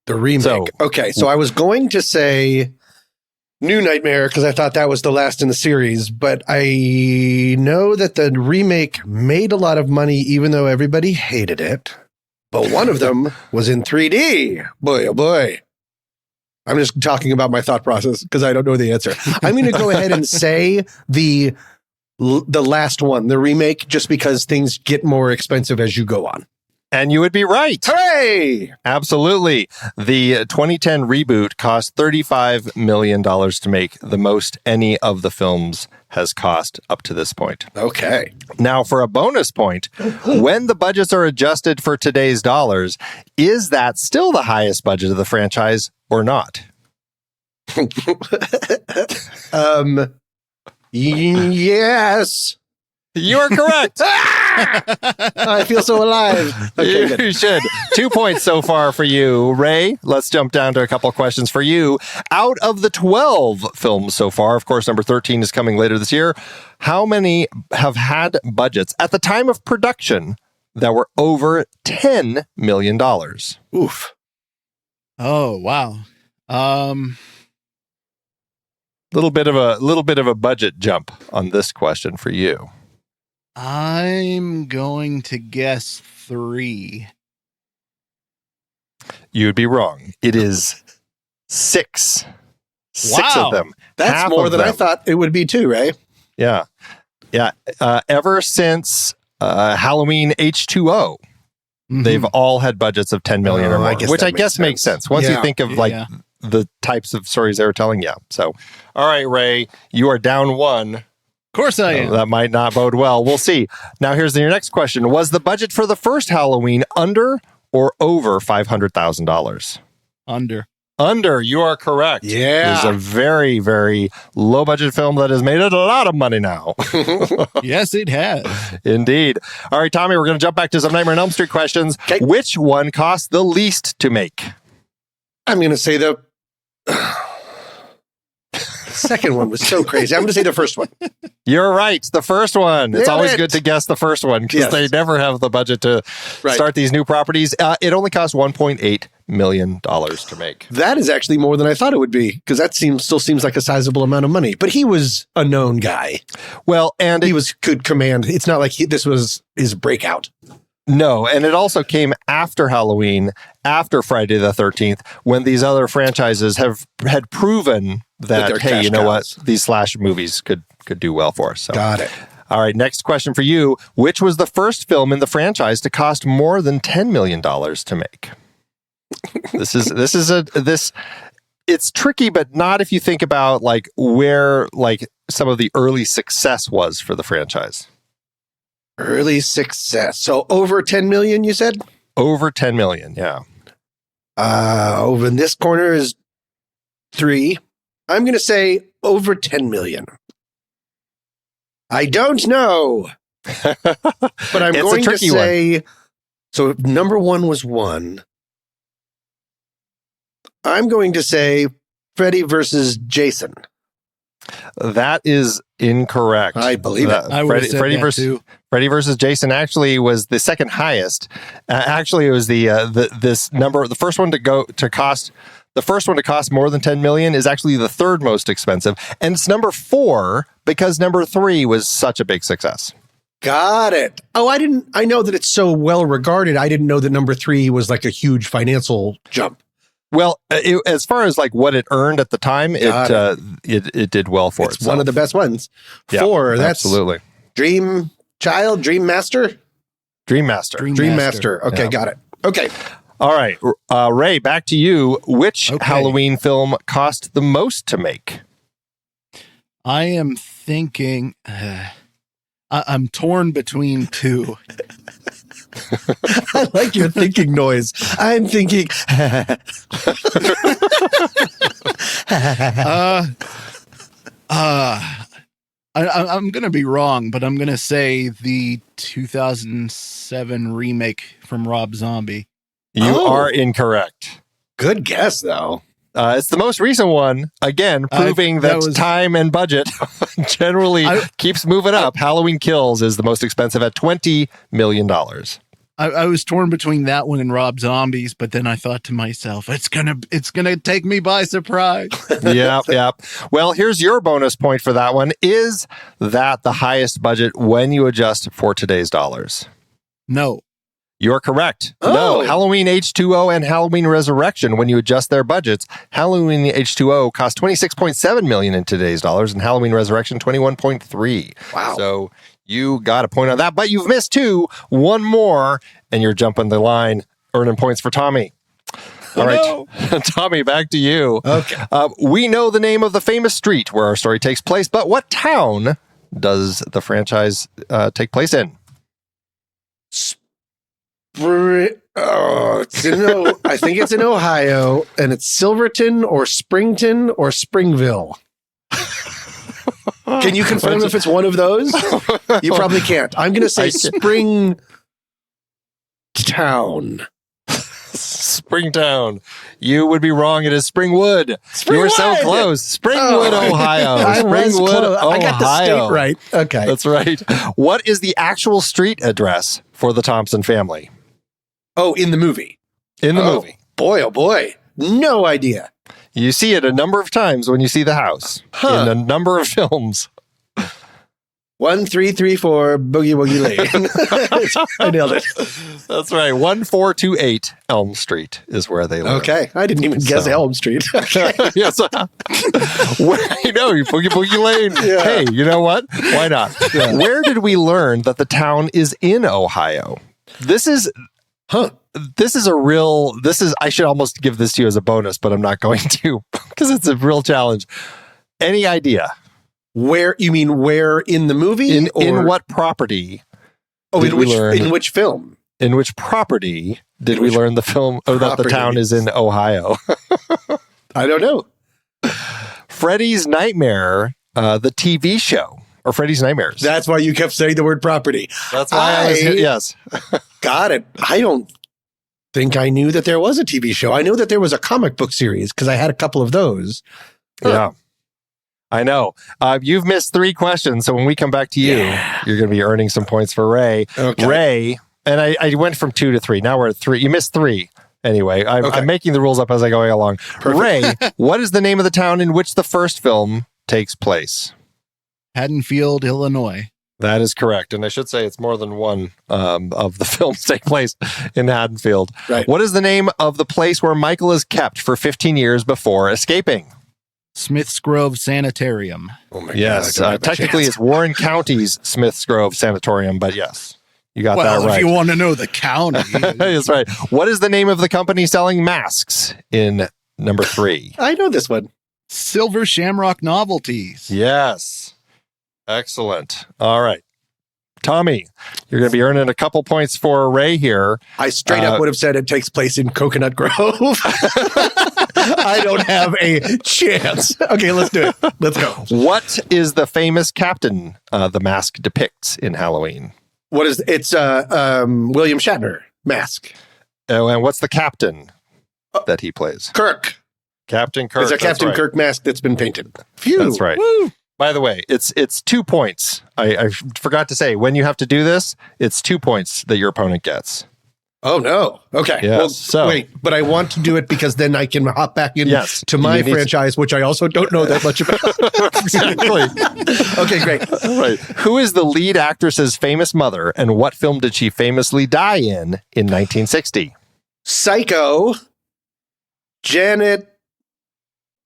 The remake. So, okay, so I was going to say New Nightmare because I thought that was the last in the series, but I know that the remake made a lot of money even though everybody hated it. But one of them was in 3D. Boy, oh boy. I'm just talking about my thought process because I don't know the answer. I'm going to go ahead and say the last one, the remake, just because things get more expensive as you go on. And you would be right. Hooray! Absolutely. The 2010 reboot cost $35 million to make, the most any of the films has cost up to this point. Okay. Now, for a bonus point, when the budgets are adjusted for today's dollars, is that still the highest budget of the franchise or not? Yes. You are correct. I feel so alive. Okay, you should. 2 points so far for you. Ray, let's jump down to a couple of questions for you. Out of the 12 films so far, of course, number 13 is coming later this year, how many have had budgets at the time of production that were over $10 million? Oof. Oh, wow. Little bit of a budget jump on this question for you. I'm going to guess 3. You'd be wrong. It is 6. 6 of them. That's Half more of than I them. thought it would be too, Ray. Yeah. Yeah. Ever since Halloween H2O, they've all had budgets of 10 million or more, which I guess makes sense. Once you think of the types of stories they were telling. Yeah. So, all right, Ray, you are down 1. Of course I am. That might not bode well. We'll see. Now, here's your next question. Was the budget for the first Halloween under or over $500,000? Under. You are correct. Yeah. It's a very, very low budget film that has made it a lot of money now. Yes, it has. Indeed. All right, Tommy, we're going to jump back to some Nightmare on Elm Street questions. Okay. Which one cost the least to make? I'm going to say the second one was so crazy. I'm going to say the first one. You're right. The first one. It's Damn always it. good to guess the first one because they never have the budget to start these new properties. It only cost $1.8 million to make. That is actually more than I thought it would be because that still seems like a sizable amount of money. But he was a known guy. Well, and he could command. It's not like this was his breakout. No, and it also came after Halloween, after Friday the 13th, when these other franchises had proven that hey, you know what, these slash movies could do well for us. So. Got it. All right, next question for you. Which was the first film in the franchise to cost more than $10 million to make? It's tricky, but not if you think about like where like some of the early success was for the franchise. Early success. So over 10 million, you said? Over 10 million, yeah. Over in this corner is 3. I'm going to say over 10 million. I don't know. But I'm going to say, so number 1 was 1. I'm going to say Freddy versus Jason. That is incorrect. I believe it. Freddy versus Jason actually was the second highest. Actually, it was this number. The first one to cost more than 10 million is actually the third most expensive, and it's number 4 because number 3 was such a big success. Got it. Oh, I know that it's so well regarded. I didn't know that number 3 was like a huge financial jump. Well, as far as like what it earned at the time, it did well for itself. It's one of the best ones. Yeah, 4. That's absolutely. Dream Master. Okay, got it. Okay. All right, Ray, back to you. Which Halloween film cost the most to make? I am thinking. I'm torn between 2. I like your thinking noise. I'm thinking. I'm going to be wrong, but I'm going to say the 2007 remake from Rob Zombie. You are incorrect. Good guess, though. It's the most recent one. Again, proving that time and budget generally keeps moving up. Halloween Kills is the most expensive at $20 million. I was torn between that one and Rob Zombies, but then I thought to myself, it's gonna take me by surprise. Yeah. Well, here's your bonus point for that one. Is that the highest budget when you adjust for today's dollars? No. You're correct. No, Halloween H2O and Halloween Resurrection, when you adjust their budgets, Halloween H2O cost $26.7 million in today's dollars, and Halloween Resurrection $21.3. Wow. So you got a point on that, but you've missed 2. One more, and you're jumping the line, earning points for Tommy. All right, Tommy, back to you. Okay. We know the name of the famous street where our story takes place, but what town does the franchise take place in? I think it's in Ohio, and it's Silverton or Springton or Springville. Can you confirm if it's one of those? You probably can't. I'm going to say Springtown. Springtown. You would be wrong. It is Springwood. You were so close. Springwood, Ohio. Springwood, Ohio. I got the state right. Okay. That's right. What is the actual street address for the Thompson family? Oh, in the movie. In the movie. Boy, oh boy. No idea. You see it a number of times when you see the house in a number of films. 1334 Boogie Woogie Lane. I nailed it. That's right. 1428 Elm Street is where they live. Okay. I didn't even guess Elm Street. Okay. Yes. You know, Boogie Boogie Lane. Yeah. Hey, you know what? Why not? Yeah. Where did we learn that the town is in Ohio? This is I should almost give this to you as a bonus, but I'm not going to because it's a real challenge. Any idea? Where in the movie? In what property? Oh, in which film? In which property did we learn the film that the town is in Ohio? I don't know. Freddy's Nightmare, the TV show, or Freddy's Nightmares. That's why you kept saying the word property. That's why yes. Got it. I don't think I knew that there was a TV show. I know that there was a comic book series because I had a couple of those. Yeah. I know. You've missed 3 questions, so when we come back to you, you're going to be earning some points for Ray. Okay. Ray, and I went from 2 to 3. Now we're at 3. You missed 3. Anyway, I'm making the rules up as I go along. Perfect. Ray, what is the name of the town in which the first film takes place? Haddonfield, Illinois. That is correct. And I should say it's more than one of the films take place in Haddonfield. Right. What is the name of the place where Michael is kept for 15 years before escaping? Smith's Grove Sanitarium. Oh my yes, God, technically it's Warren County's Smith's Grove Sanatorium, but yes, you got that right. Well, if you want to know the county. That's right. What is the name of the company selling masks in number 3? I know this one. Silver Shamrock Novelties. Yes. Excellent. All right. Tommy, you're going to be earning a couple points for Ray here. I straight up would have said it takes place in Coconut Grove. I don't have a chance. Okay, let's do it. Let's go. What is the famous captain the mask depicts in Halloween? It's William Shatner mask. Oh, and what's the captain that he plays? Kirk. Captain Kirk. It's a Captain Kirk mask that's been painted. Phew. That's right. Woo. By the way, it's 2 points. I forgot to say, when you have to do this, it's 2 points that your opponent gets. Oh, no. Okay. Yes. Well, wait, but I want to do it because then I can hop back in to my franchise, which I also don't know that much about. Exactly. Okay, great. All right. Who is the lead actress's famous mother, and what film did she famously die in 1960? Psycho. Janet.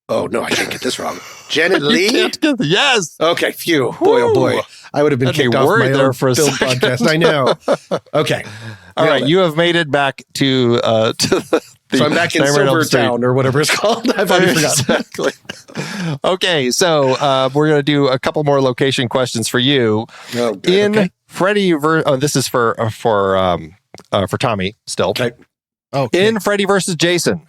Oh, no, I can't get this wrong. Janet Leigh? Yes. Okay, phew. Boy, oh boy. I would have been kicked off my own film podcast. I know. Okay. All right, you have made it back to the so I'm back in Silvertown or whatever it's called. I've already forgotten. Exactly. Okay, so we're going to do a couple more location questions for you. Oh, good. Freddy, this is for Tommy still. Okay. In Freddy versus Jason,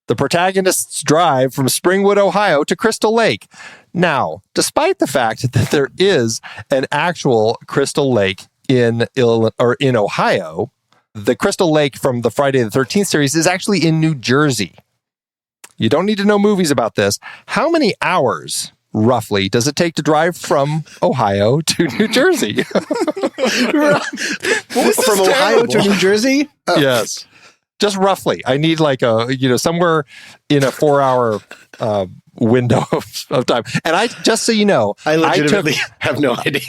the protagonists drive from Springwood, Ohio to Crystal Lake. Now, despite the fact that there is an actual Crystal Lake in Ohio, the Crystal Lake from the Friday the 13th series is actually in New Jersey. You don't need to know movies about this. How many hours, roughly, does it take to drive from Ohio to New Jersey? From Ohio to New Jersey? Oh. Yes. Just roughly. I need like somewhere in a 4-hour window of time. And just so you know, I legitimately have no idea.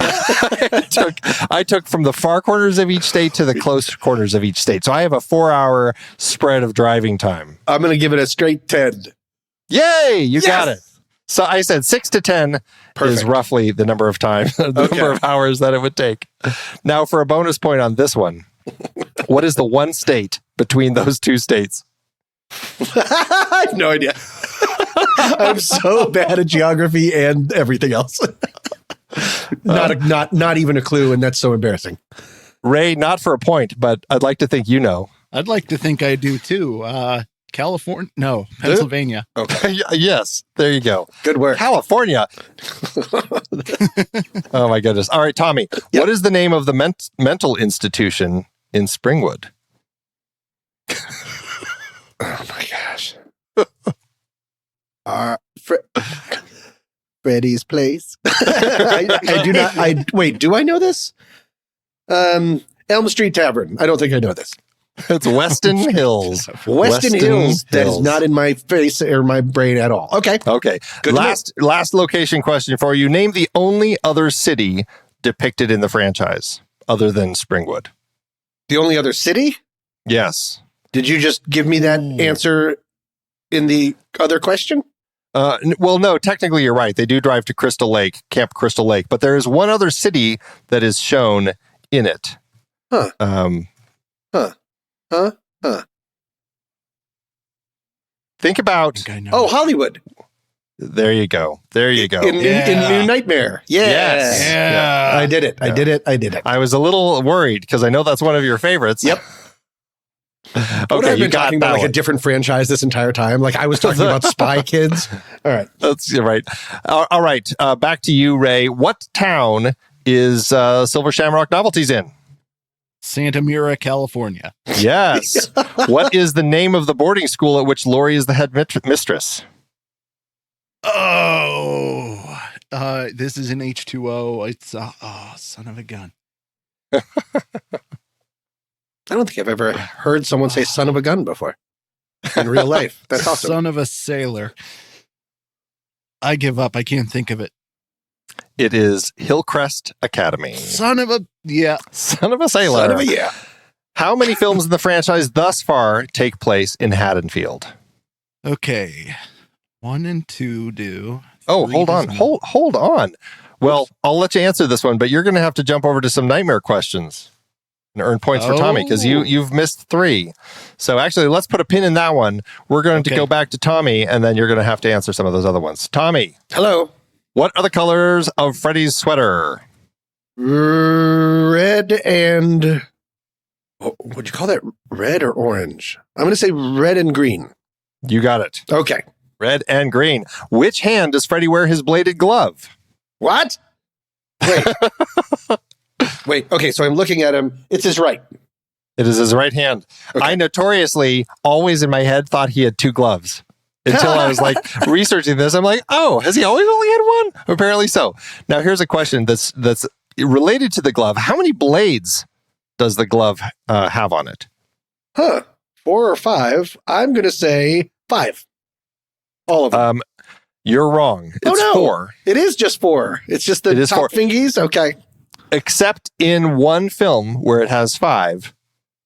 I took from the far corners of each state to the close corners of each state. So I have a 4-hour spread of driving time. I'm going to give it a straight 10. Yay! You got it. So I said 6 to 10 is roughly the number of time, number of hours that it would take. Now for a bonus point on this one, what is the one state between those 2 states? I have no idea. I'm so bad at geography and everything else. Not even a clue, and that's so embarrassing. Ray, not for a point, but I'd like to think you know. I'd like to think I do too. California? No, Pennsylvania. Okay. Yes, there you go. Good work. California. Oh my goodness. All right, Tommy, what is the name of the mental institution in Springwood? Oh my gosh. Freddy's Place. I do not. Wait, do I know this? Elm Street Tavern. I don't think I know this. It's Weston Hills. Weston Hills. That is not in my face or my brain at all. Okay. Okay. Last location question for you. Name the only other city depicted in the franchise other than Springwood? The only other city? Yes. Did you just give me that answer in the other question? Well, no, technically you're right. They do drive to Crystal Lake, Camp Crystal Lake, but there is one other city that is shown in it. Huh. Think about... Hollywood. There you go. In New Nightmare. Yeah. Yes. Yeah. I did it. I did it. I was a little worried because I know that's one of your favorites. Yep. Okay, I've been talking about like a different franchise this entire time. Like I was talking about Spy Kids. All right. That's right. All right. Back to you, Ray. What town is Silver Shamrock Novelties in? Santa Mira, California. Yes. What is the name of the boarding school at which Lori is the head mistress? Oh, this is an H2O. It's son of a gun. I don't think I've ever heard someone say son of a gun before in real life. That's awesome. Son of a sailor. I give up. I can't think of it. It is Hillcrest Academy. Son of a sailor. Son of a yeah. How many films in the franchise thus far take place in Haddonfield? Okay. 1 and 2 do. Oh, hold on. Hold on. Well, I'll let you answer this one, but you're going to have to jump over to some nightmare questions and earn points for Tommy because you've missed 3. So actually, let's put a pin in that one. We're going to go back to Tommy, and then you're going to have to answer some of those other ones. Tommy. Hello. What are the colors of Freddy's sweater? Red and... would you call that red or orange? I'm going to say red and green. You got it. Okay. Red and green. Which hand does Freddy wear his bladed glove? What? Wait. Okay, so I'm looking at him. It's his right. It is his right hand. Okay. I notoriously always in my head thought he had 2 gloves until I was like researching this. I'm like, oh, has he always only had one? Apparently so. Now here's a question that's related to the glove. How many blades does the glove have on it? 4 or 5. I'm going to say 5. All of them. You're wrong. It's 4. It is just 4. It's just the top fingies? Okay. Except in one film where it has 5.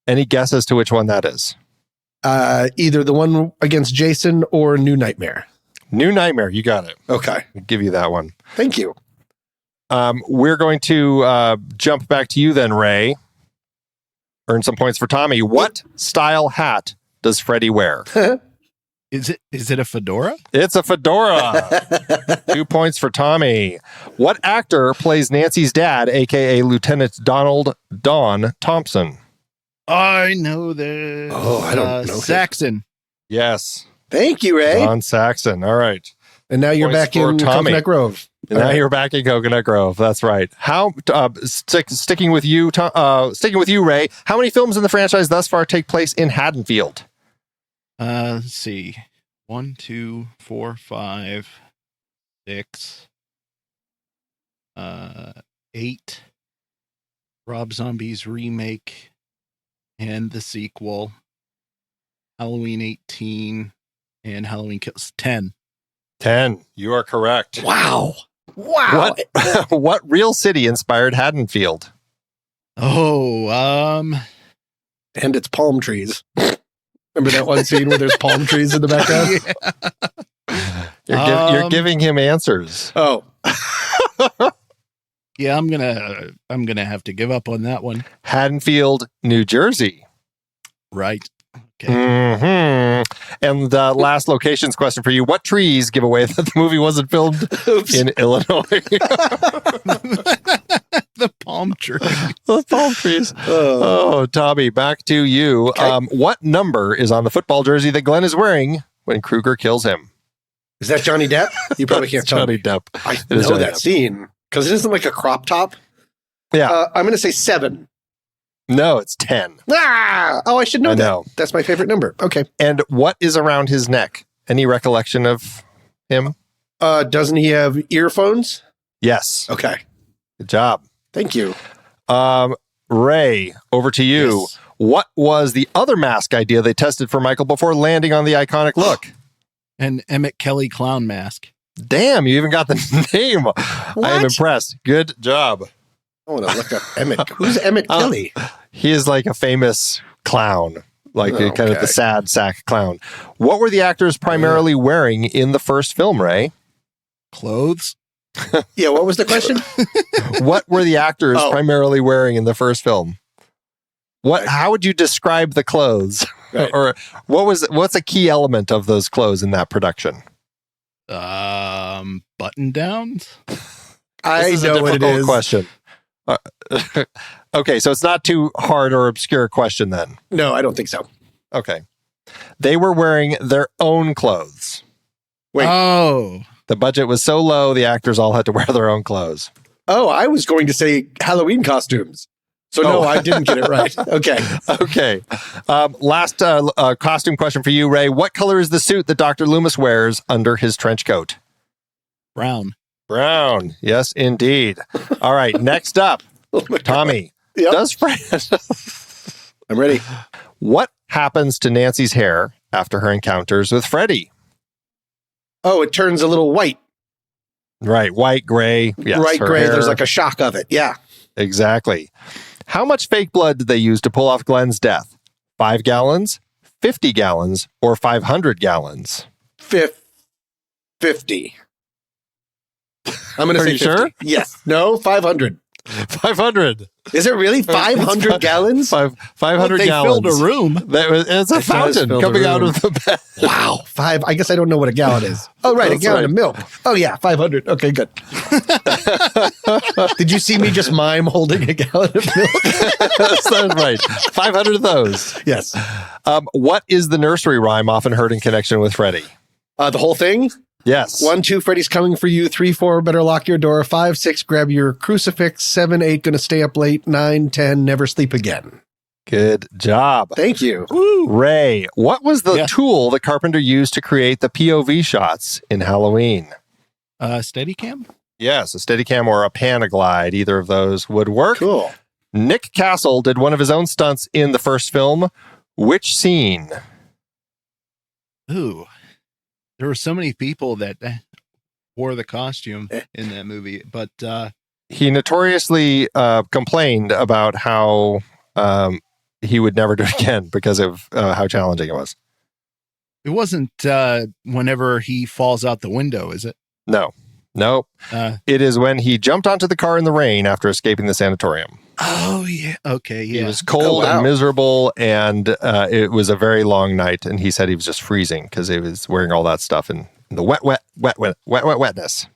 Any guess as to which one that is? Either the one against Jason or New Nightmare. New Nightmare. You got it. Okay. I'll give you that one. Thank you. We're going to jump back to you then, Ray. Earn some points for Tommy. What style hat does Freddy wear? Is it a fedora? It's a fedora. 2 points for Tommy. What actor plays Nancy's dad, a.k.a. Lieutenant Donald Don Thompson? I know this. Oh, I don't know. Saxon. Yes. Thank you, Ray. Don Saxon. All right. And now you're back in Coconut Grove. And now you're back in Coconut Grove. That's right. How sticking with you, Ray? How many films in the franchise thus far take place in Haddonfield? Let's see. 1, 2, 4, 5, 6, 8. Rob Zombie's remake and the sequel. Halloween 18 and Halloween Kills 10. 10. You are correct. Wow. What real city inspired Haddonfield? And it's palm trees. Remember that one scene where there's palm trees in the background? Yeah. You're giving him answers. Oh. Yeah, I'm gonna have to give up on that one. Haddonfield, New Jersey. Right. Okay. Mm-hmm. And last locations question for you. What trees give away that the movie wasn't filmed in Illinois? The palm tree. The palm trees. Oh, Tommy, back to you. Okay. What number is on the football jersey that Glenn is wearing when Krueger kills him? Is that Johnny Depp? You probably can't tell Johnny me. Depp. I know that scene because it isn't like a crop top. Yeah. I'm going to say 7. No, it's 10. I should know that. That's my favorite number. Okay. And what is around his neck? Any recollection of him? Doesn't he have earphones? Yes. Okay. Good job. Thank you. Ray, over to you. Yes. What was the other mask idea they tested for Michael before landing on the iconic look? An Emmett Kelly clown mask. Damn, you even got the name. I am impressed. Good job. I want to look up Emmett. Who's Emmett Kelly? He is like a famous clown, like kind of the sad sack clown. What were the actors primarily wearing in the first film, Ray? Clothes. Yeah, what was the question? What were the actors primarily wearing in the first film? How would you describe the clothes? Right. Or what's a key element of those clothes in that production? Button downs. I know what it is. Question. Okay, so it's not too hard or obscure question then. No, I don't think so. Okay. They were wearing their own clothes. Wait. Oh. The budget was so low, the actors all had to wear their own clothes. Oh, I was going to say Halloween costumes. So no, I didn't get it right. Okay. Okay. Last costume question for you, Ray. What color is the suit that Dr. Loomis wears under his trench coat? Brown. Brown. Yes, indeed. All right. Next up, Tommy. Yep. I'm ready. What happens to Nancy's hair after her encounters with Freddy? Oh, it turns a little white. Right. White, gray. Yes, Bright gray. hair. There's like a shock of it. Yeah. Exactly. How much fake blood did they use to pull off Glenn's death? 5 gallons, 50 gallons, or 500 gallons? 50. I'm going to say 50. Sure? Yes. No, 500. 500. Is it really 500 gallons? 500 they gallons. filled a room. It's a fountain coming out of the bed. Wow. I guess I don't know what a gallon is. Oh, right. That's a gallon right. of milk. Oh, yeah. 500. Okay, good. Did you see me just mime holding a gallon of milk? That's right. 500 of those. Yes. What is the nursery rhyme often heard in connection with Freddy? The whole thing? Yes. 1, 2, Freddy's coming for you. 3, 4, better lock your door. 5, 6, grab your crucifix. 7, 8, gonna stay up late. 9, 10, never sleep again. Good job. Thank you. Ray, what was the tool that Carpenter used to create the POV shots in Halloween? Steadicam? Yes, a Steadicam or a Panaglide. Either of those would work. Cool. Nick Castle did one of his own stunts in the first film. Which scene? Ooh. There were so many people that wore the costume in that movie, but he notoriously complained about how he would never do it again because of how challenging it was. It wasn't whenever he falls out the window, is it? No. It is when he jumped onto the car in the rain after escaping the sanatorium. Oh, yeah. Okay, yeah. He was cold and miserable, and it was a very long night, and he said he was just freezing because he was wearing all that stuff in the wetness.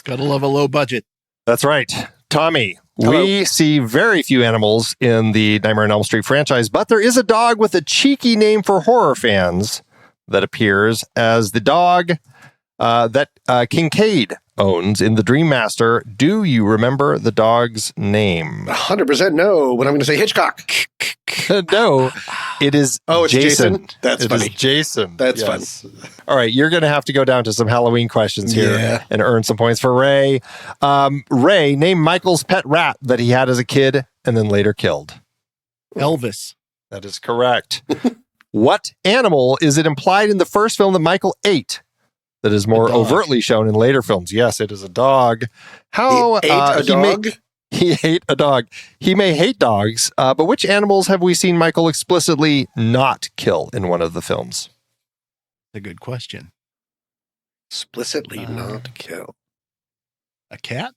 Gotta love a low budget. That's right. Tommy, we see very few animals in the Nightmare on Elm Street franchise, but there is a dog with a cheeky name for horror fans that appears as the dog that Kincaid owns in The Dream Master. Do you remember the dog's name? 100% no, but I'm going to say Hitchcock. No, it is Jason. That's funny. Jason. That's fun. All right, you're going to have to go down to some Halloween questions here and earn some points for Ray. Ray, name Michael's pet rat that he had as a kid and then later killed. Elvis. That is correct. What animal is it implied in the first film that Michael ate that is more overtly shown in later films? Yes, it is a dog. How he ate a dog? He ate a dog. He may hate dogs, but which animals have we seen Michael explicitly not kill in one of the films? A good question. Explicitly not kill. A cat?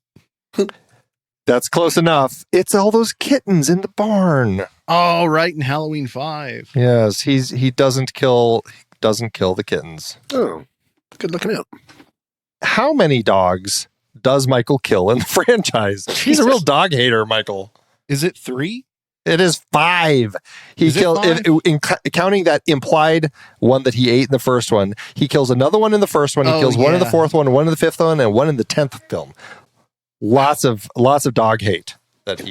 That's close enough. It's all those kittens in the barn. Oh, right, in Halloween 5. Yes, he doesn't kill the kittens. Oh, good looking out. How many dogs does Michael kill in the franchise? He's a real dog hater, Michael. Is it 3? It is 5. He killed, counting that implied one that he ate in the first one. He kills another one in the first one. He kills one in the fourth one, one in the fifth one, and one in the 10th film. Lots of dog hate that he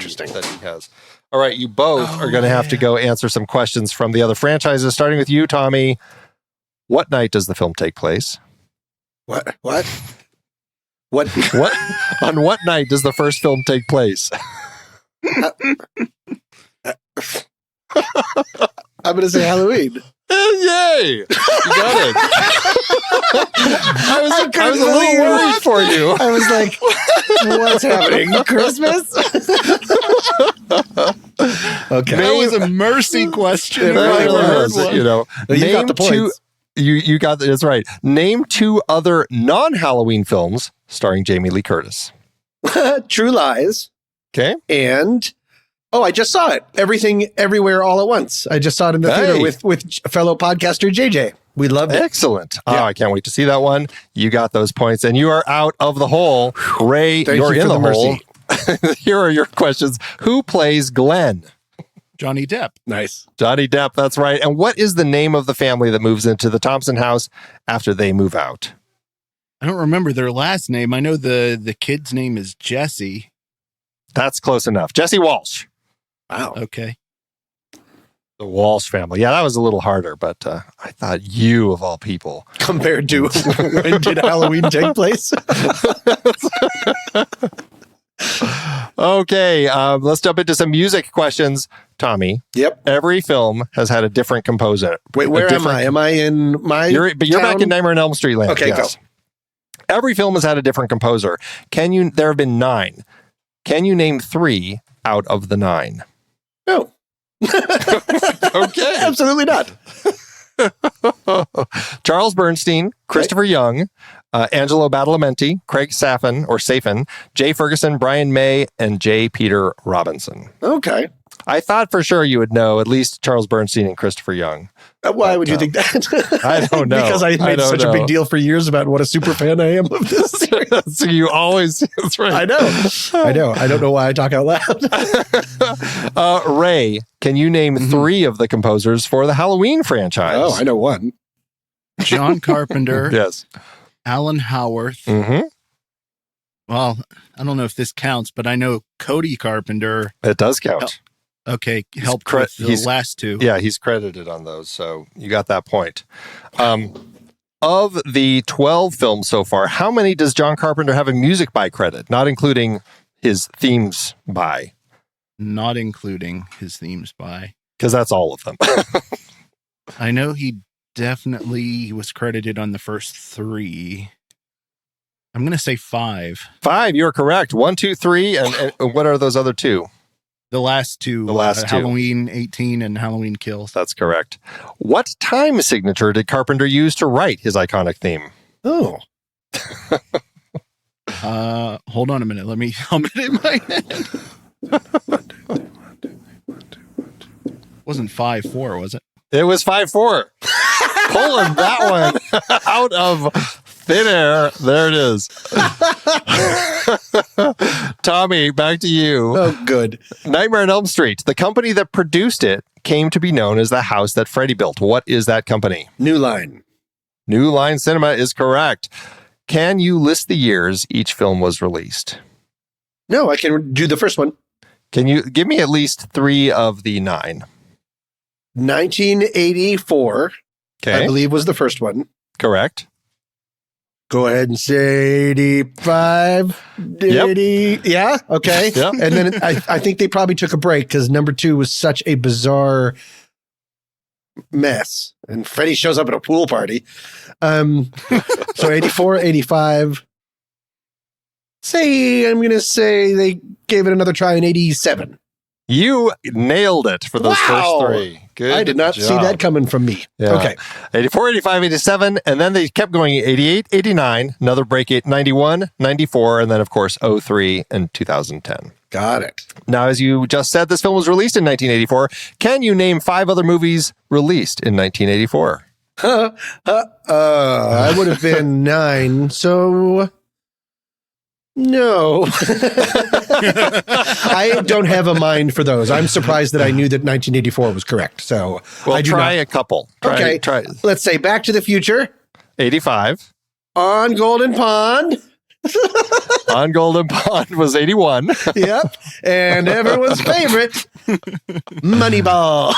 has. All right, you both are going to have to go answer some questions from the other franchises, starting with you, Tommy. What night does the film take place? What? On what night does the first film take place? I'm going to say Halloween. Yay! You got it. I was a little worried for you. I was like, what's happening? Christmas? Okay. That was a mercy question. You know, you got the points. You got that's right. Name 2 other non-Halloween films starring Jamie Lee Curtis. True Lies. Okay. And I just saw it. Everything, Everywhere, All at Once. I just saw it in the theater with fellow podcaster JJ. We loved it. Excellent. Yeah. Oh, I can't wait to see that one. You got those points, and you are out of the hole. Ray, you're in the hole. Here are your questions. Who plays Glenn? Johnny Depp. Nice. Johnny Depp, that's right. And what is the name of the family that moves into the Thompson house after they move out? I don't remember their last name. I know the kid's name is Jesse. That's close enough. Jesse Walsh. Wow. Okay. The Walsh family. Yeah, that was a little harder, but I thought you, of all people. Compared to when did Halloween take place? Okay, let's jump into some music questions. Tommy. Yep. Every film has had a different composer. Wait, where am I? Am I in my You're back in Nightmare on Elm Street land. Okay, yes. go. Every film has had a different composer. There have been 9. Can you name 3 out of the 9? No. Okay. Absolutely not. Charles Bernstein, Christopher Young, Angelo Badalamenti, Craig Safin, Jay Ferguson, Brian May, and J. Peter Robinson. Okay. I thought for sure you would know at least Charles Bernstein and Christopher Young. Why would you think that? I don't know. Because I made such a big deal for years about what a super fan I am of this series. So you always, that's right. I know. I don't know why I talk out loud. Ray, can you name 3 of the composers for the Halloween franchise? Oh, I know one. John Carpenter. Yes. Alan Howarth. Mm-hmm. Well, I don't know if this counts, but I know Cody Carpenter. It does count. Okay, helped with the last 2. Yeah, he's credited on those, so you got that point. Of the 12 films so far, how many does John Carpenter have a music by credit, not including his themes by? Not including his themes by. Because that's all of them. I know he definitely was credited on the first 3. I'm going to say 5. 5, you're correct. 1, 2, 3, and what are those other 2? The last 2. The last 2. Halloween 18 and Halloween Kills. That's correct. What time signature did Carpenter use to write his iconic theme? Oh. Hold on a minute. Let me hum it in my head. Wasn't 5-4, was it? It was 5-4. Pulling that one out of thin air. There it is. Tommy, back to you. Oh, good. Nightmare on Elm Street. The company that produced it came to be known as the house that Freddy built. What is that company? New Line. New Line Cinema is correct. Can you list the years each film was released? No, I can do the first one. Can you give me at least 3 of the 9? 1984, okay. I believe, was the first one. Correct. Go ahead and say 85. Yep. 80. Yeah. Okay. Yep. And then I think they probably took a break because number 2 was such a bizarre mess. And Freddy shows up at a pool party. So 84, 85. I'm going to say they gave it another try in 87. You nailed it for those first 3. Good. I did not see that coming from me. Yeah. Okay. 84, 85, 87, and then they kept going 88, 89, another break 91, 94, and then, of course, 03 and 2010. Got it. Now, as you just said, this film was released in 1984. Can you name 5 other movies released in 1984? I would have been 9, so... No. I don't have a mind for those. I'm surprised that I knew that 1984 was correct. So well, try a couple. Try. Let's say Back to the Future. 85. On Golden Pond. On Golden Pond was 81. Yep. And everyone's favorite, Moneyball.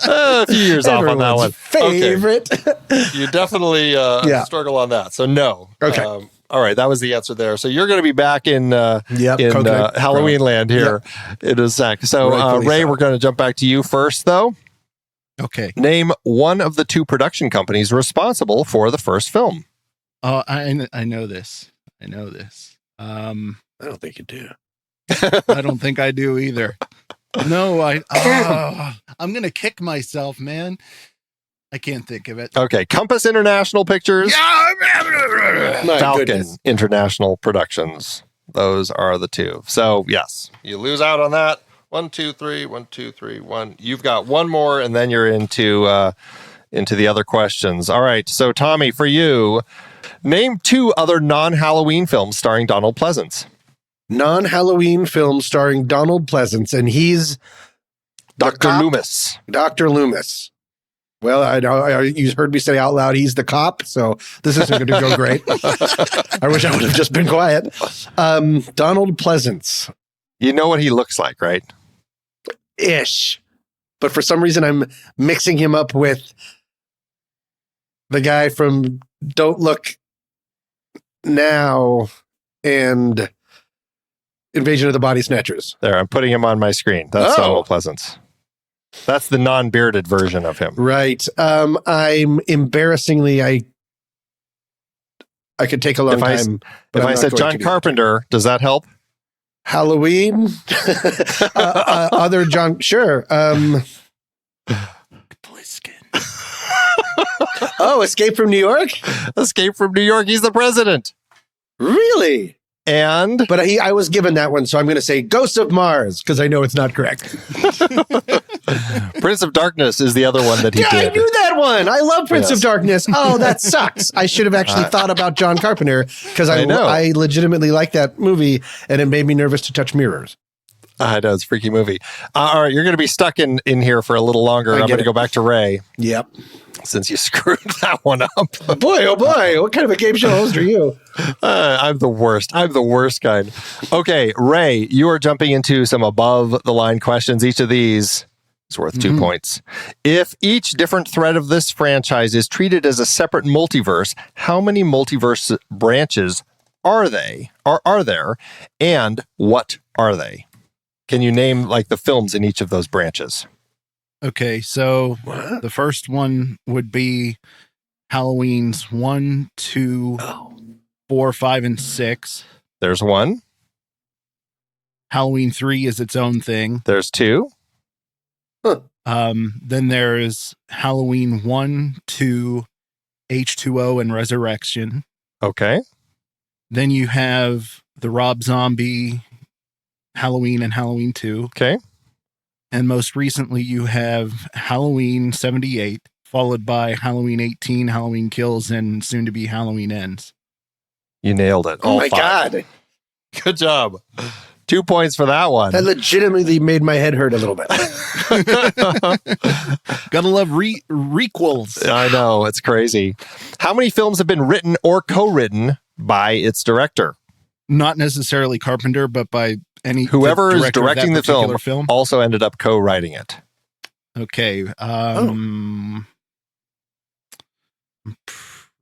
A few years off on that one. Favorite. Okay. You definitely struggle on that. So no. Okay. All right. That was the answer there. So you're going to be back in Halloween land here in a sec. So Ray, we're going to jump back to you first, though. Okay. Name one of the two production companies responsible for the first film. Oh, I know this. I know this. I don't think you do. I don't think I do either. No, I'm going to kick myself, man. I can't think of it. Okay. Compass International Pictures. Falcon International Productions. Those are the two. So, yes, you lose out on that. 1, 2, 3, 1, 2, 3, 1. You've got one more, and then you're into the other questions. All right. So, Tommy, for you, name two other non-Halloween films starring Donald Pleasance. Non-Halloween film starring Donald Pleasance, and he's Dr. Loomis. Dr. Loomis. Well, I know you heard me say out loud, he's the cop, so this isn't going to go great. I wish I would have just been quiet. Donald Pleasance. You know what he looks like, right? Ish. But for some reason, I'm mixing him up with the guy from Don't Look Now and Invasion of the Body Snatchers. There, I'm putting him on my screen. That's Donald Pleasance. That's the non-bearded version of him. Right. I'm embarrassingly, I could take a long time. If I said John Carpenter, does that help? Halloween? Other John, sure. Oh, Escape from New York? Escape from New York. He's the president. Really? But I was given that one, so I'm going to say Ghost of Mars, because I know it's not correct. Prince of Darkness is the other one that he did. I knew that one. I love Prince of Darkness. Oh, that sucks. I should have actually thought about John Carpenter, because I legitimately like that movie, and it made me nervous to touch mirrors. I know, it's a freaky movie. All right, you're going to be stuck in here for a little longer. I'm going to go back to Ray. Yep. Since you screwed that one up. Boy, oh boy. What kind of a game show host are you? I'm the worst. I'm the worst kind. Okay, Ray, you are jumping into some above the line questions. Each of these is worth 2 points. If each different thread of this franchise is treated as a separate multiverse, how many multiverse branches are there? And what are they? Can you name like the films in each of those branches? Okay, so the first one would be Halloween's 1, 2, 4, 5, and 6. There's one. Halloween 3 is its own thing. There's 2. Then there's Halloween 1, 2, H2O, and Resurrection. Okay. Then you have the Rob Zombie Halloween and Halloween 2. Okay. And most recently, you have Halloween 78, followed by Halloween 18, Halloween Kills, and soon to be Halloween Ends. You nailed it. Oh my God. Good job. 2 points for that one. That legitimately made my head hurt a little bit. Gotta love requels. I know. It's crazy. How many films have been written or co-written by its director? Not necessarily Carpenter, but by whoever is directing the film also ended up co-writing it. Okay. I'm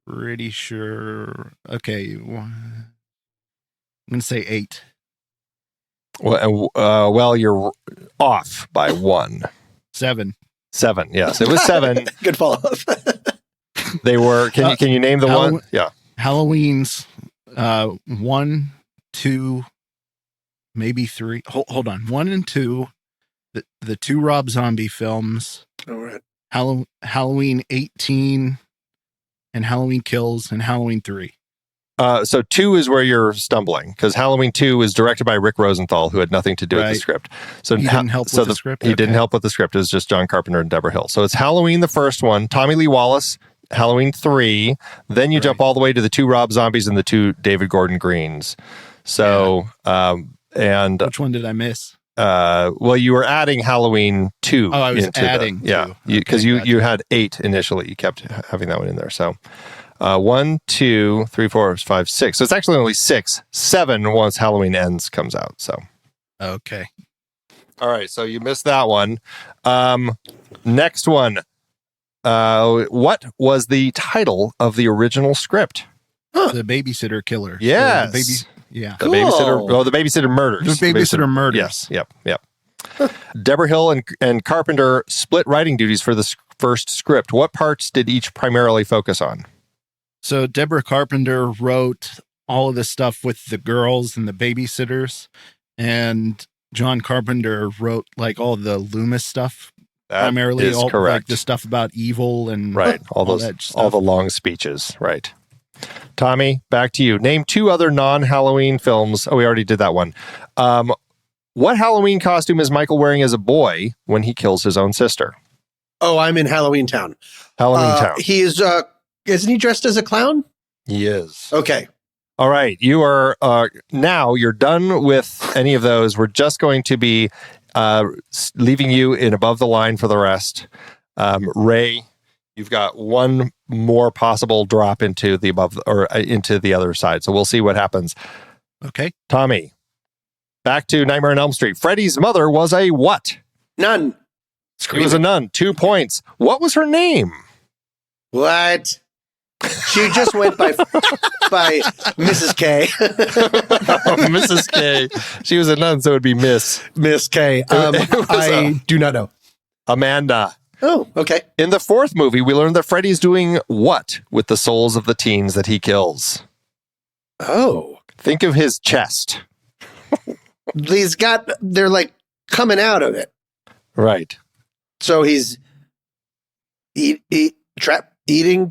pretty sure. Okay. I'm going to say 8. Well, you're off by 1. 7. 7. Yes, it was 7. Good follow-up. They were. Can you name the one? Yeah. Halloween's 1, 2. Maybe 3. Hold on. 1 and 2, the 2 Rob Zombie films. All right. Halloween 18 and Halloween Kills and Halloween 3. So 2 is where you're stumbling, because Halloween 2 was directed by Rick Rosenthal, who had nothing to do with the script. So he didn't help with the script? He didn't help with the script. It was just John Carpenter and Deborah Hill. So it's Halloween, the first one, Tommy Lee Wallace, Halloween 3. Then you jump all the way to the 2 Rob Zombies and the 2 David Gordon Greens. So... And which one did I miss? Well, you were adding Halloween 2. Oh, I was adding 2. Because you had 8 initially. You kept having that one in there. So 1, 2, 3, 4, 5, 6. So it's actually only 6. 7 once Halloween Ends comes out. So okay. All right. So you missed that one. Next one. What was the title of the original script? The Babysitter Killer. Yes. Yeah. The Babysitter. Oh, the Babysitter Murders. The Babysitter Murders. Yes. Yep. Deborah Hill and Carpenter split writing duties for the first script. What parts did each primarily focus on? So Deborah Carpenter wrote all of the stuff with the girls and the babysitters, and John Carpenter wrote like all the Loomis stuff. That primarily is all correct. Like the stuff about evil and all the long speeches, right? Tommy, back to you. Name 2 other non-Halloween films. Oh, we already did that one. What Halloween costume is Michael wearing as a boy when he kills his own sister? Oh, I'm in Halloween Town. Halloween Town. He is. Isn't he dressed as a clown? He is. Okay. All right. You are now. You're done with any of those. We're just going to be leaving you in above the line for the rest. Ray, you've got one more possible drop into the above or into the other side. So we'll see what happens. Okay. Tommy, back to Nightmare on Elm Street. Freddy's mother was a what? Nun. She was a nun. 2 points. What was her name? What? She just went by Mrs. K. Mrs. K. She was a nun, so it would be Miss K. I do not know. Amanda. Oh, okay. In the 4th movie, we learned that Freddy's doing what with the souls of the teens that he kills? Oh. Think of his chest. They're like coming out of it. Right. So he's eating and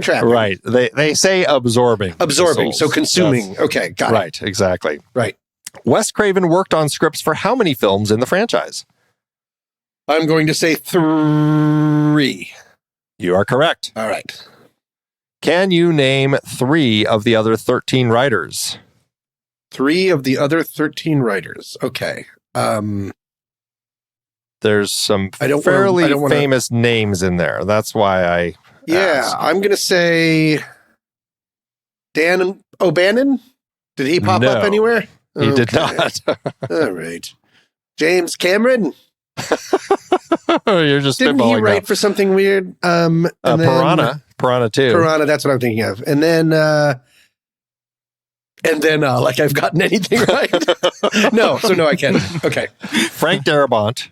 trapping. Right. They say absorbing. Absorbing. So consuming. Okay. Got it. Right. Exactly. Right. Wes Craven worked on scripts for how many films in the franchise? I'm going to say 3. You are correct. All right. Can you name 3 of the other 13 writers? 3 of the other 13 writers. Okay. There's some fairly famous names in there. That's why I asked. I'm going to say Dan O'Bannon. Did he pop up anywhere? He did not. All right. James Cameron. You're just Didn't he write for something weird? Piranha 2. Piranha, that's what I'm thinking of. And then like I've gotten anything right. No, I can't. Okay. Frank Darabont.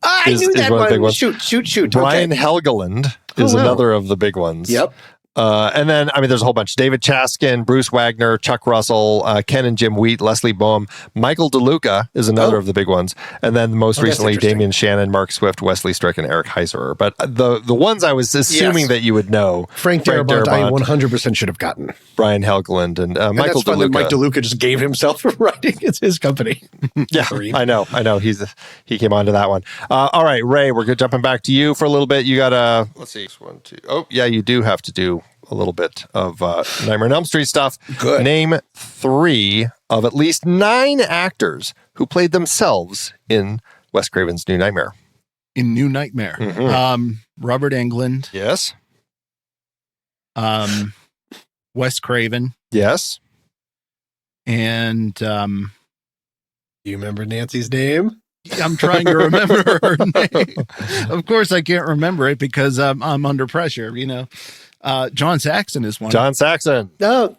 I knew that one. Shoot. Brian Helgeland is another of the big ones. Yep. And then, there's a whole bunch. David Chaskin, Bruce Wagner, Chuck Russell, Ken and Jim Wheat, Leslie Boehm, Michael DeLuca is another of the big ones. And then most recently, Damian Shannon, Mark Swift, Wesley Strick, and Eric Heiserer. But the ones I was assuming that you would know. Frank Darabont, I 100% should have gotten. Brian Helgeland and Michael DeLuca. Mike DeLuca just gave himself for writing. It's his company. Yeah, I know. He came onto that one. All right, Ray, we're jumping back to you for a little bit. You got let's see, 1, 2. Oh, yeah, you do have to do a little bit of Nightmare on Elm Street stuff. Good. Name 3 of at least 9 actors who played themselves in Wes Craven's New Nightmare. In New Nightmare. Mm-hmm. Robert Englund. Yes. Wes Craven. Yes. And you remember Nancy's name? I'm trying to remember her name. Of course I can't remember it because I'm under pressure, John Saxon is one. John Saxon. No.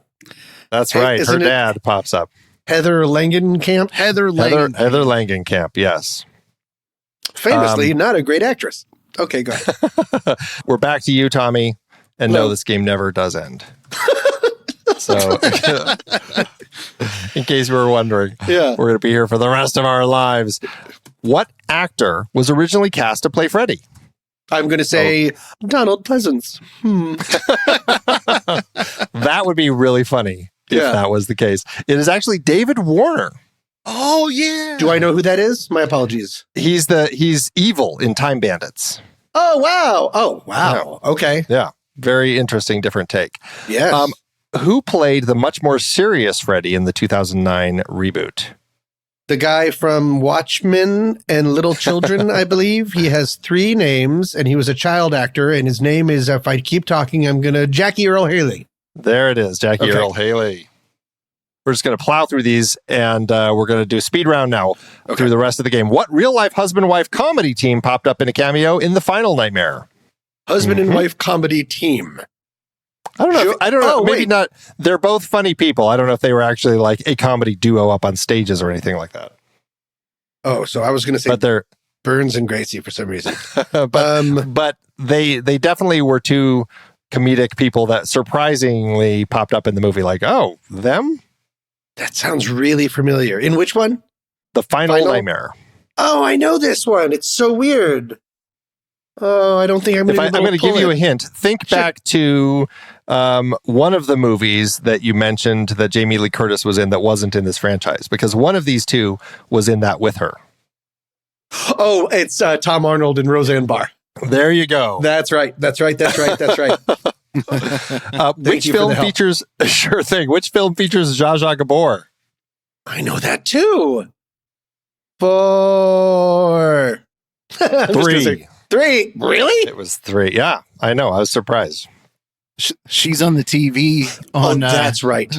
That's right. Her dad pops up. Heather Langenkamp? Heather Langenkamp, yes. Famously, not a great actress. Okay, go ahead. We're back to you, Tommy. And no, this game never does end. So, in case you were wondering, we're going to be here for the rest of our lives. What actor was originally cast to play Freddy? I'm going to say Donald Pleasance. That would be really funny if that was the case. It is actually David Warner. Oh, yeah. Do I know who that is? My apologies. He's evil in Time Bandits. Oh, wow. Yeah. Okay. Yeah. Very interesting, different take. Yes. Who played the much more serious Freddy in the 2009 reboot? The guy from Watchmen and Little Children, I believe. He has 3 names, and he was a child actor, and his name is, if I keep talking, Jackie Earle Haley. There it is, Jackie Earle Haley. We're just going to plow through these, and we're going to do speed round now through the rest of the game. What real-life husband-wife comedy team popped up in a cameo in The Final Nightmare? Husband and wife comedy team. I don't know. I don't know. Maybe not. They're both funny people. I don't know if they were actually like a comedy duo up on stages or anything like that. Oh, so I was going to say but they're Burns and Gracie for some reason. but they definitely were two comedic people that surprisingly popped up in the movie. Like, oh, them? That sounds really familiar. In which one? The Final Nightmare. Oh, I know this one. It's so weird. Oh, I don't think I'm going to give you a hint. Think back to one of the movies that you mentioned that Jamie Lee Curtis was in that wasn't in this franchise, because one of these two was in that with her. Oh, it's Tom Arnold and Roseanne Barr. There you go. That's right. Which film features? Sure thing. Which film features Zsa Zsa Gabor? I know that too. 4. 3. 3. Really? It was 3. Yeah, I know. I was surprised. She's on the TV on. That's right.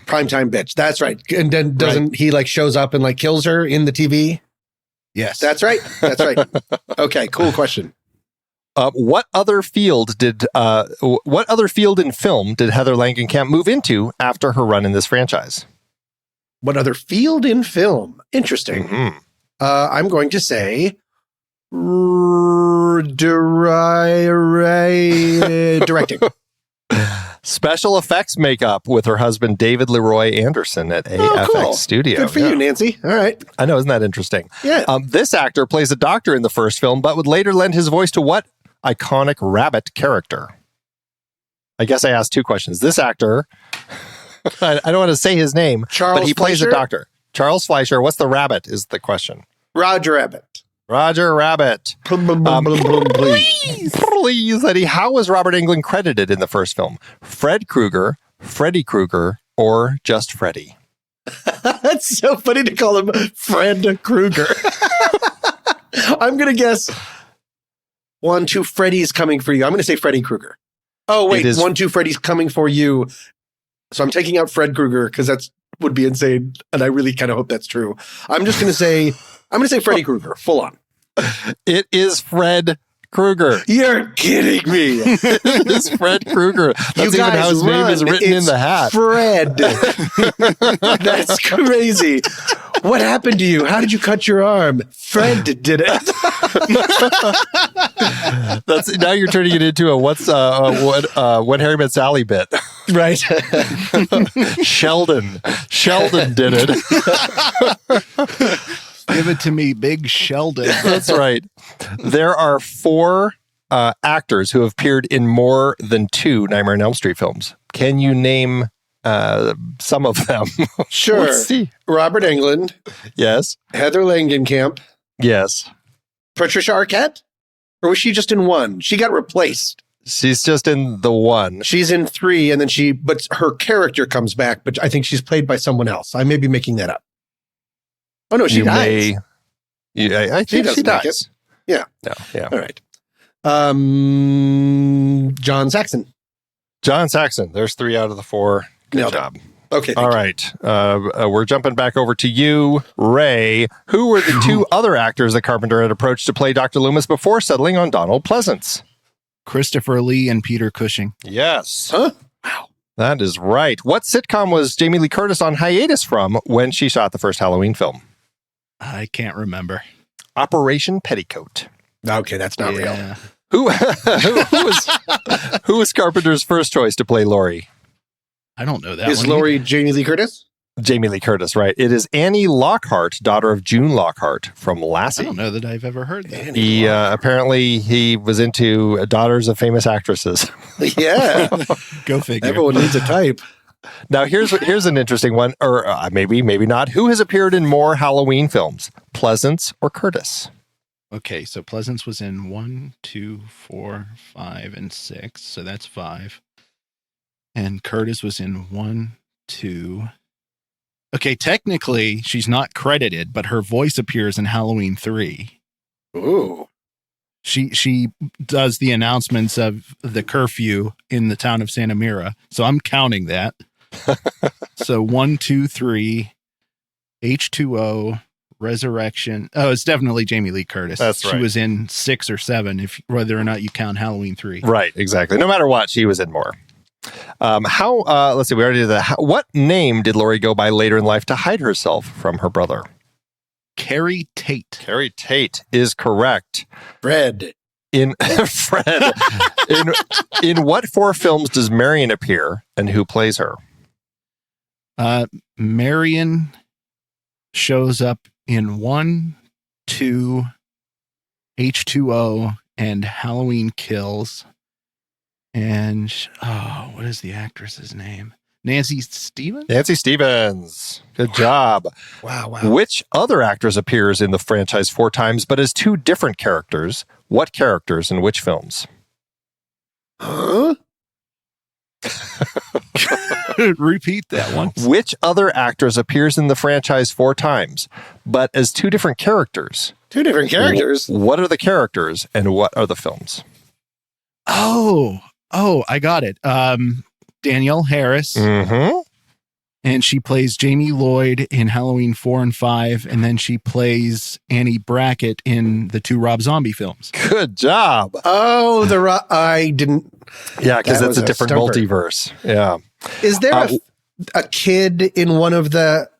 Primetime bitch. That's right. And then doesn't he like shows up and like kills her in the TV? Yes. That's right. Okay, cool question. What other field in film did Heather Langenkamp move into after her run in this franchise? What other field in film? Interesting. Mm-hmm. I'm going to say directing. Special effects makeup with her husband David Leroy Anderson at AFX Studio. Good for you, Nancy. All right. I know, isn't that interesting? Yeah. This actor plays a doctor in the first film, but would later lend his voice to what iconic rabbit character? I guess I asked 2 questions. This actor, I don't want to say his name, but he plays a doctor. Charles Fleischer. What's the rabbit is the question. Roger Rabbit. Please, Eddie. How was Robert Englund credited in the first film? Fred Krueger, Freddy Krueger, or just Freddy? That's so funny to call him Fred Krueger. I'm going to guess 1, 2, Freddy's coming for you. I'm going to say Freddy Krueger. Oh, wait. 1, 2, Freddy's coming for you. So I'm taking out Fred Krueger because that would be insane. And I really kind of hope that's true. I'm going to say Freddy Krueger, full on. It is Fred Krueger. You're kidding me. It is Fred Krueger. That's even how his name is written in the hat. Fred. That's crazy. What happened to you? How did you cut your arm? Fred did it. Now you're turning it into a what Harry Met Sally bit. Right. Sheldon did it. Give it to me, Big Sheldon. That's right. There are 4 actors who have appeared in more than 2 Nightmare on Elm Street films. Can you name some of them? Sure. Let's see. Robert Englund. Yes. Heather Langenkamp. Yes. Patricia Arquette? Or was she just in 1? She got replaced. She's just in the 1. She's in 3, and then but her character comes back, but I think she's played by someone else. I may be making that up. Oh, no, she dies. I think she dies. Yeah. No, yeah. All right. John Saxon. There's 3 out of the 4. Good job. Okay. All right. We're jumping back over to you, Ray. Who were the 2 other actors that Carpenter had approached to play Dr. Loomis before settling on Donald Pleasance? Christopher Lee and Peter Cushing. Yes. Huh? Wow. That is right. What sitcom was Jamie Lee Curtis on hiatus from when she shot the first Halloween film? I can't remember. Operation Petticoat. Okay, that's not real. Who was Carpenter's first choice to play Laurie? I don't know that. Is Laurie Jamie Lee Curtis? Jamie Lee Curtis, right. It is Annie Lockhart, daughter of June Lockhart from Lassie. I don't know that I've ever heard that. Apparently he was into daughters of famous actresses. Yeah. Go figure. Everyone needs a type. Now, here's an interesting one, or maybe not. Who has appeared in more Halloween films, Pleasance or Curtis? Okay, so Pleasance was in 1, 2, 4, 5, and 6, so that's 5. And Curtis was in 1, 2. Okay, technically, she's not credited, but her voice appears in Halloween 3. Ooh. She does the announcements of the curfew in the town of Santa Mira, so I'm counting that. So 1, 2, 3, H2O, Resurrection. Oh, it's definitely Jamie Lee Curtis. That's right. She was in 6 or 7, whether or not you count Halloween 3. Right, exactly. No matter what, she was in more. Let's see, we already did that. What name did Laurie go by later in life to hide herself from her brother? Carrie Tate. Carrie Tate is correct. Fred. In Fred. In what 4 films does Marion appear, and who plays her? Marion shows up in 1, 2, H2O, and Halloween Kills. And what is the actress's name? Nancy Stevens? Nancy Stevens. Good job. Wow. Which other actress appears in the franchise 4 times, but as 2 different characters? What characters in which films? Huh? Repeat that one. Which other actress appears in the franchise 4 times, but as 2 different characters? 2 different characters? What are the characters and what are the films? Oh, I got it. Danielle Harris. Mm-hmm. And she plays Jamie Lloyd in Halloween 4 and 5, and then she plays Annie Brackett in the 2 Rob Zombie films. Good job. Oh, I didn't. Yeah, because it's a different stumper. Multiverse. Yeah. Is there a kid in one of the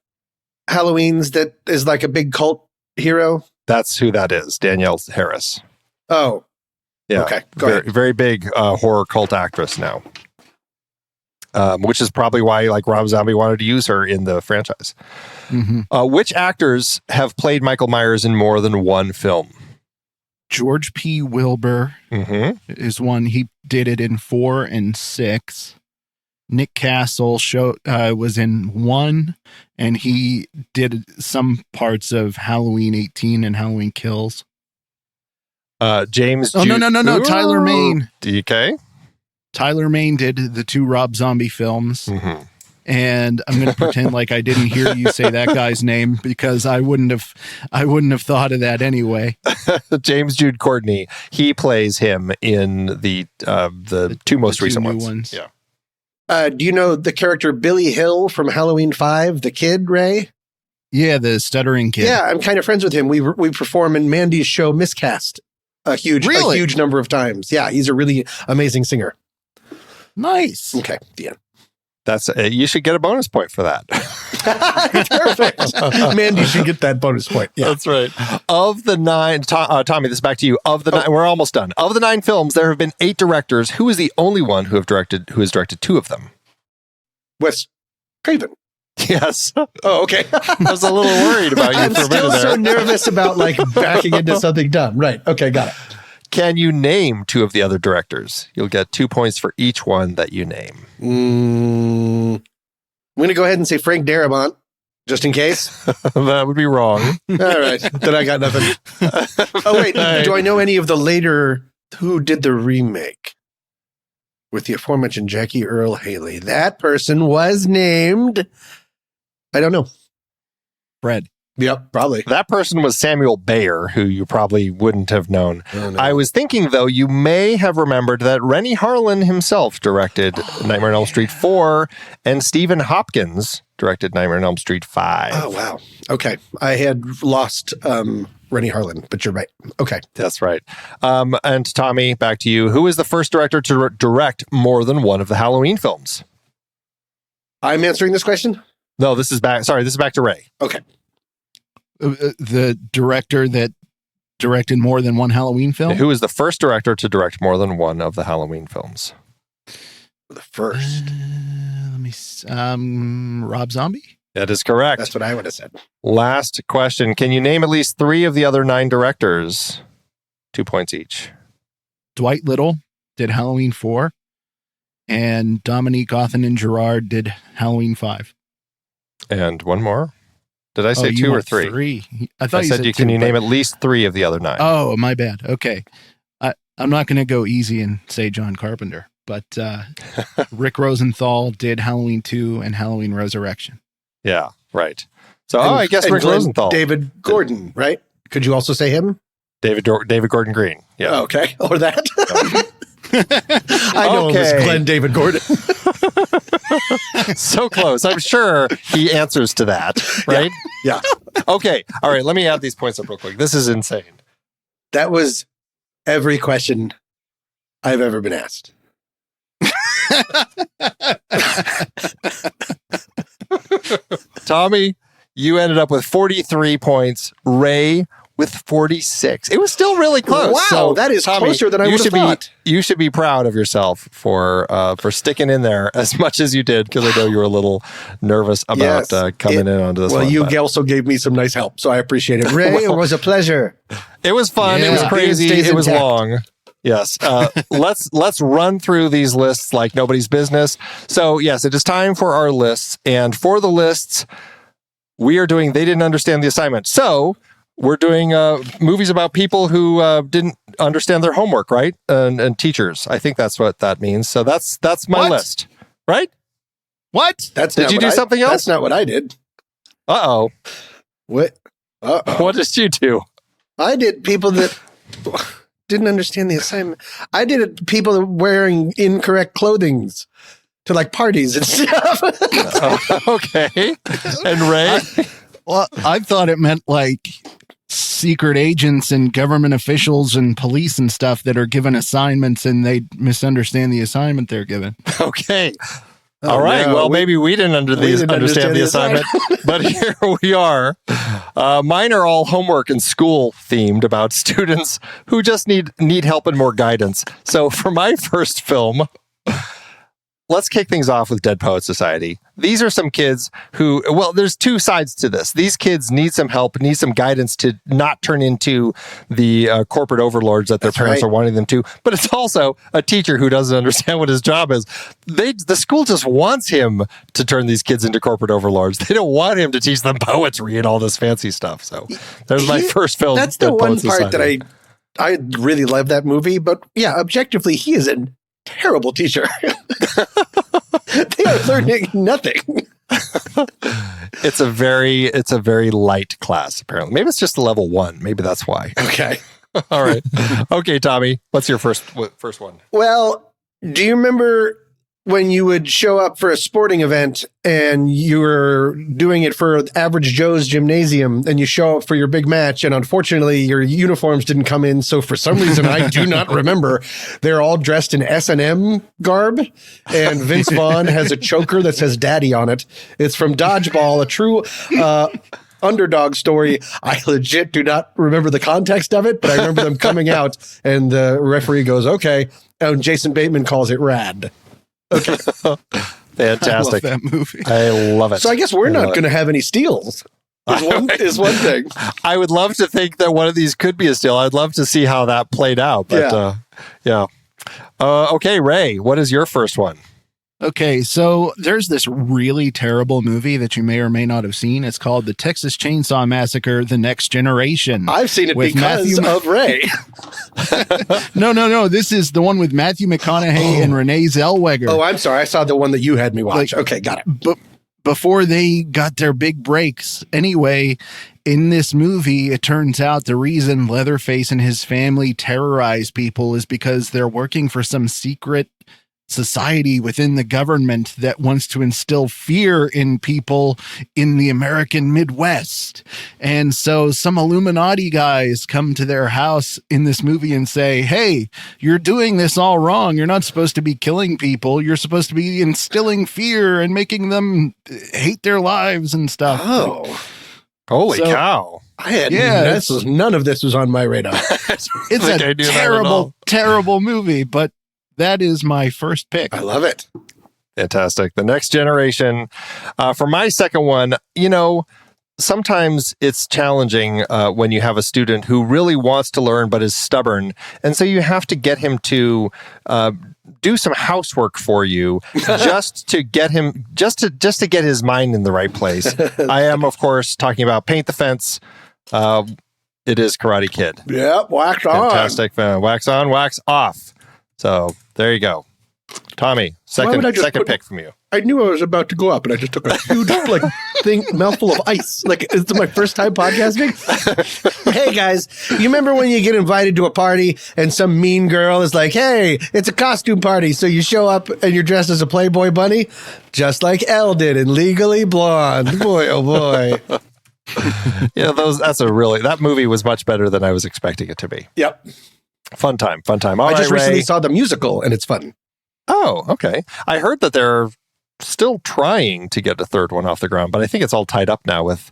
Halloweens that is like a big cult hero? That's who that is, Danielle Harris. Oh. Yeah. Okay. Go ahead. Very big horror cult actress now. Which is probably why Rob Zombie wanted to use her in the franchise. Mm-hmm. Which actors have played Michael Myers in more than 1 film? George P. Wilbur is one. He did it in 4 and 6. Nick Castle was in 1, and he did some parts of Halloween 18 and Halloween Kills. James. No. Tyler Mane. DK. Tyler Mane did the 2 Rob Zombie films. Mm-hmm. And I'm going to pretend like I didn't hear you say that guy's name because I wouldn't have thought of that anyway. James Jude Courtney. He plays him in the 2 most recent ones. Yeah. Do you know the character Billy Hill from Halloween 5, the kid, Ray? Yeah, the stuttering kid. Yeah, I'm kind of friends with him. We perform in Mandy's show Miscast a huge number of times. Yeah, he's a really amazing singer. Nice. Okay, the end. That's you should get a bonus point for that. Perfect. Mandy should get that bonus point. Yeah. That's right. Of the 9, Tommy, this is back to you. Of the 9, we're almost done. Of the 9 films, there have been 8 directors. Who is the only one who has directed 2 of them? Wes Craven. Yes. Oh, okay. I was a little worried about you I'm for a minute still there. so nervous about backing into something dumb. Right. Okay, got it. Can you name 2 of the other directors? You'll get 2 points for each one that you name. I'm going to go ahead and say Frank Darabont, just in case. That would be wrong. All right. Then I got nothing. Oh, wait. Do I know any of the later who did the remake? With the aforementioned Jackie Earle Haley. That person was named... I don't know. Fred. Yep, probably. That person was Samuel Bayer, who you probably wouldn't have known. Oh, no. I was thinking, though, you may have remembered that Rennie Harlin himself directed Nightmare on Elm Street 4, and Stephen Hopkins directed Nightmare on Elm Street 5. Oh, wow. Okay. I had lost Rennie Harlin, but you're right. Okay. That's right. And Tommy, back to you. Who is the first director to direct more than 1 of the Halloween films? I'm answering this question? No, this is back to Ray. Okay. The director that directed more than 1 Halloween film? Who is the first director to direct more than 1 of the Halloween films? The first. Let me see. Rob Zombie? That is correct. That's what I would have said. Last question. Can you name at least 3 of the other 9 directors? 2 points each. Dwight Little did Halloween 4, and Dominique Authen and Gerard did Halloween 5. And 1 more? Did I say 2 or 3? 3. I thought I said you can you two, name at least 3 of the other 9? Oh, my bad. Okay. I'm not going to go easy and say John Carpenter, but Rick Rosenthal did Halloween 2 and Halloween Resurrection. Yeah, right. So, I guess Rick Rosenthal. David Gordon, right? Could you also say him? David Gordon Green. Yeah. Oh, okay. Or that. I know it was Glenn David Gordon. So close. I'm sure he answers to that, right? Yeah. Okay. All right. Let me add these points up real quick. This is insane. That was every question I've ever been asked. Tommy, You ended up with 43 points. Ray with 46. It was still really close. Wow, so, that is Tommy, closer than I would have thought. You should be proud of yourself for sticking in there as much as you did, because I know you were a little nervous about coming in onto this one. Well, you also gave me some nice help, so I appreciate it. Ray, it was a pleasure. It was fun. Yeah. It was crazy. It was long. Yes. Let's run through these lists like nobody's business. So, yes, it is time for our lists. And for the lists, we are doing They Didn't Understand the Assignment. So, we're doing movies about people who didn't understand their homework, right? And teachers. I think that's what that means. So that's my list, right? What? Did you do something else? That's not what I did. Uh-oh. What? Uh-oh. What did you do? I did people that didn't understand the assignment. I did it people wearing incorrect clothing to like parties and stuff. Okay. And Ray? I thought it meant like secret agents and government officials and police and stuff that are given assignments and they misunderstand the assignment they're given. Okay. All right. No, well, maybe we didn't understand the assignment, but here we are. Mine are all homework and school themed about students who just need help and more guidance. So for my first film, let's kick things off with Dead Poets Society. These are some kids who, well, there's two sides to this. These kids need some help, need some guidance to not turn into the corporate overlords that their parents are wanting them to. But it's also a teacher who doesn't understand what his job is. The school just wants him to turn these kids into corporate overlords. They don't want him to teach them poetry and all this fancy stuff. So there's my first film. That's the one part that I really love that movie. But yeah, objectively, he is a terrible teacher. They are learning nothing. It's a very light class, apparently. Maybe it's just a level 1. Maybe that's why. Okay. All right. Okay, Tommy, what's your first one? Well, do you remember when you would show up for a sporting event and you were doing it for Average Joe's Gymnasium and you show up for your big match and unfortunately your uniforms didn't come in. So for some reason, I do not remember, they're all dressed in S&M garb and Vince Vaughn has a choker that says daddy on it. It's from Dodgeball, a true underdog story. I legit do not remember the context of it, but I remember them coming out and the referee goes, okay. And Jason Bateman calls it rad. Okay. Fantastic. I love that movie. I love it. So I guess we're not going to have any steals is one thing. I would love to think that one of these could be a steal. I'd love to see how that played out. But yeah. Okay, Ray, what is your first one? Okay, so there's this really terrible movie that you may or may not have seen. It's called The Texas Chainsaw Massacre: The Next Generation. I've seen it because of Ray. No. This is the one with Matthew McConaughey and Renee Zellweger. Oh, I'm sorry. I saw the one that you had me watch. Okay, got it. But before they got their big breaks. Anyway, in this movie, it turns out the reason Leatherface and his family terrorize people is because they're working for some secret society within the government that wants to instill fear in people in the American Midwest. And so some Illuminati guys come to their house in this movie and say, hey, you're doing this all wrong. You're not supposed to be killing people. You're supposed to be instilling fear and making them hate their lives and stuff. Oh, holy cow. None of this was on my radar. It's a terrible movie, but that is my first pick. I love it. Fantastic. The Next Generation. For my second one, sometimes it's challenging when you have a student who really wants to learn but is stubborn. And so you have to get him to do some housework for you just to get him, just to get his mind in the right place. I am, of course, talking about Paint the Fence. It is Karate Kid. Yep, wax on. Fantastic. Wax on, wax off. So there you go. Tommy, second pick from you. I knew I was about to go up, and I just took a huge mouthful of ice. It's my first time podcasting. Hey guys, you remember when you get invited to a party and some mean girl is like, "Hey, it's a costume party," so you show up and you're dressed as a Playboy bunny, just like Elle did in Legally Blonde. Boy, oh boy. That movie was much better than I was expecting it to be. Yep. Fun time. I just recently saw the musical and it's fun. Oh, okay. I heard that they're still trying to get a third one off the ground, but I think it's all tied up now with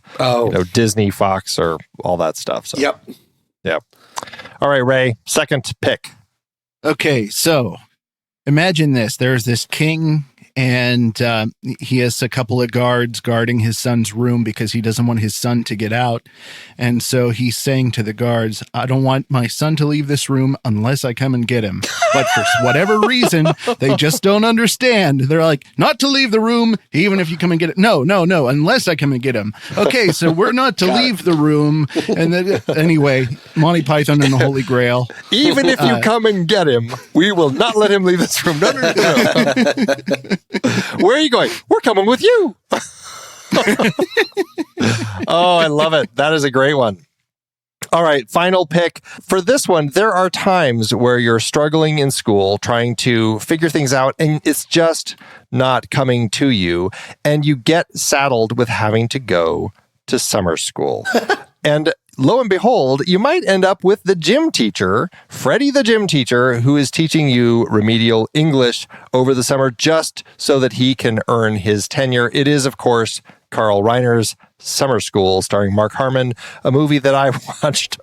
Disney, Fox, or all that stuff. So. Yep. All right, Ray, second pick. Okay, so imagine this. There's this king, and he has a couple of guards guarding his son's room because he doesn't want his son to get out. And so he's saying to the guards, I don't want my son to leave this room unless I come and get him. But for whatever reason, they just don't understand. They're like, not to leave the room, even if you come and get it. No, unless I come and get him. Okay, so we're not to leave the room. And then, anyway, Monty Python and the Holy Grail. Even if you come and get him, we will not let him leave this room. No. Where are you going? We're coming with you. Oh, I love it. That is a great one. All right, final pick. For this one, there are times where you're struggling in school, trying to figure things out, and it's just not coming to you, and you get saddled with having to go to summer school. And lo and behold, you might end up with the gym teacher, Freddie the gym teacher, who is teaching you remedial English over the summer just so that he can earn his tenure. It is, of course, Carl Reiner's Summer School, starring Mark Harmon, a movie that I watched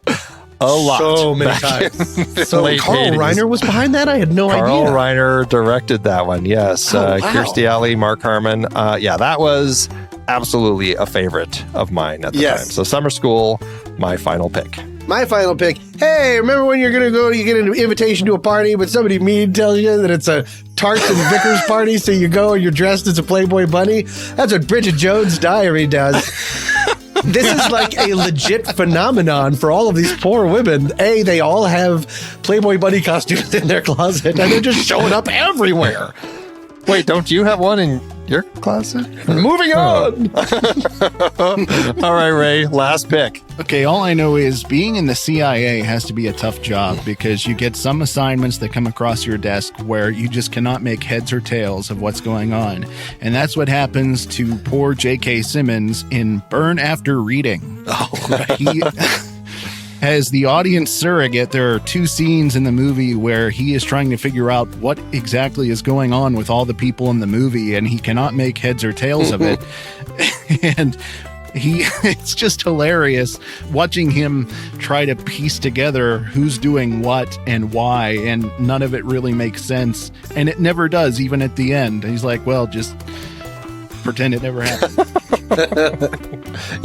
a lot. So many times. So Carl Reiner was behind that? I had no idea. Carl Reiner directed that one, yes. Wow. Kirstie Alley, Mark Harmon. That was absolutely a favorite of mine at the time. So Summer School, my final pick. My final pick. Hey, remember when you're going to go, you get an invitation to a party, but somebody mean tells you that it's a Tarts and Vickers party, so you go and you're dressed as a Playboy bunny? That's what Bridget Jones' Diary does. This is like a legit phenomenon for all of these poor women. They all have Playboy bunny costumes in their closet, and they're just showing up everywhere. Wait, don't you have one in your closet? Moving on. All right, Ray, last pick. Okay, all I know is being in the CIA has to be a tough job because you get some assignments that come across your desk where you just cannot make heads or tails of what's going on. And that's what happens to poor J.K. Simmons in Burn After Reading. He, as the audience surrogate, there are two scenes in the movie where he is trying to figure out what exactly is going on with all the people in the movie, and he cannot make heads or tails of it. And it's just hilarious watching him try to piece together who's doing what and why, and none of it really makes sense. And it never does, even at the end. He's like, well, just pretend it never happened.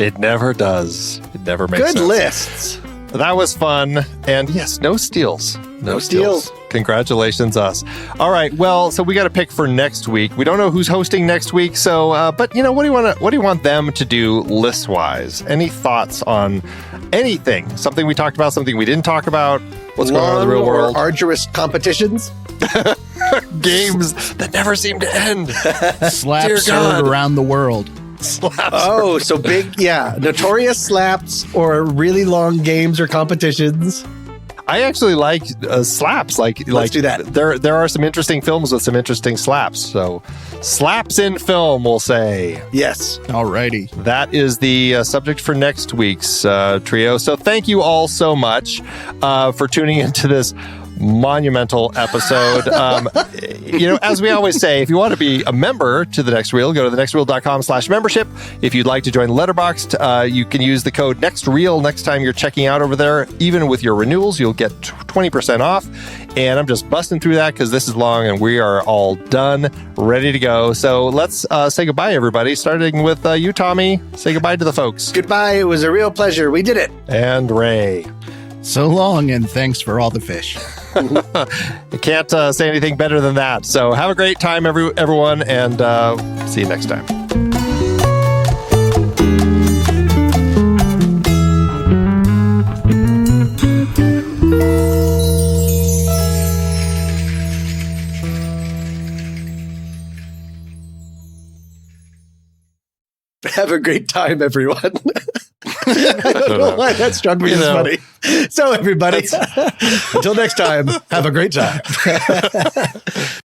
It never does. It never makes sense. Good lists. That was fun. And yes, no steals. No steals. Congratulations, us. All right. Well, so we got to pick for next week. We don't know who's hosting next week. So, but what do you want them to do list wise? Any thoughts on anything? Something we talked about, something we didn't talk about? What's going on in the real world? Arduous competitions? Games that never seem to end. Slaps served around the world. Slaps. So big, notorious slaps or really long games or competitions. I actually like slaps. Let's do that. There are some interesting films with some interesting slaps. So, slaps in film, we'll say. Yes. Alrighty. That is the subject for next week's trio. So, thank you all so much for tuning into this monumental episode. As we always say, if you want to be a member to The Next Reel, go to thenextreel.com/membership. If you'd like to join Letterboxd, you can use the code NEXTREEL next time you're checking out over there. Even with your renewals, you'll get 20% off. And I'm just busting through that because this is long and we are all done, ready to go. So let's say goodbye, everybody. Starting with you, Tommy. Say goodbye to the folks. Goodbye. It was a real pleasure. We did it. And Ray. So long, and thanks for all the fish. I can't say anything better than that. So have a great time, everyone, and see you next time. Have a great time, everyone. I don't know why that struck me as funny. So, everybody, until next time, have a great time.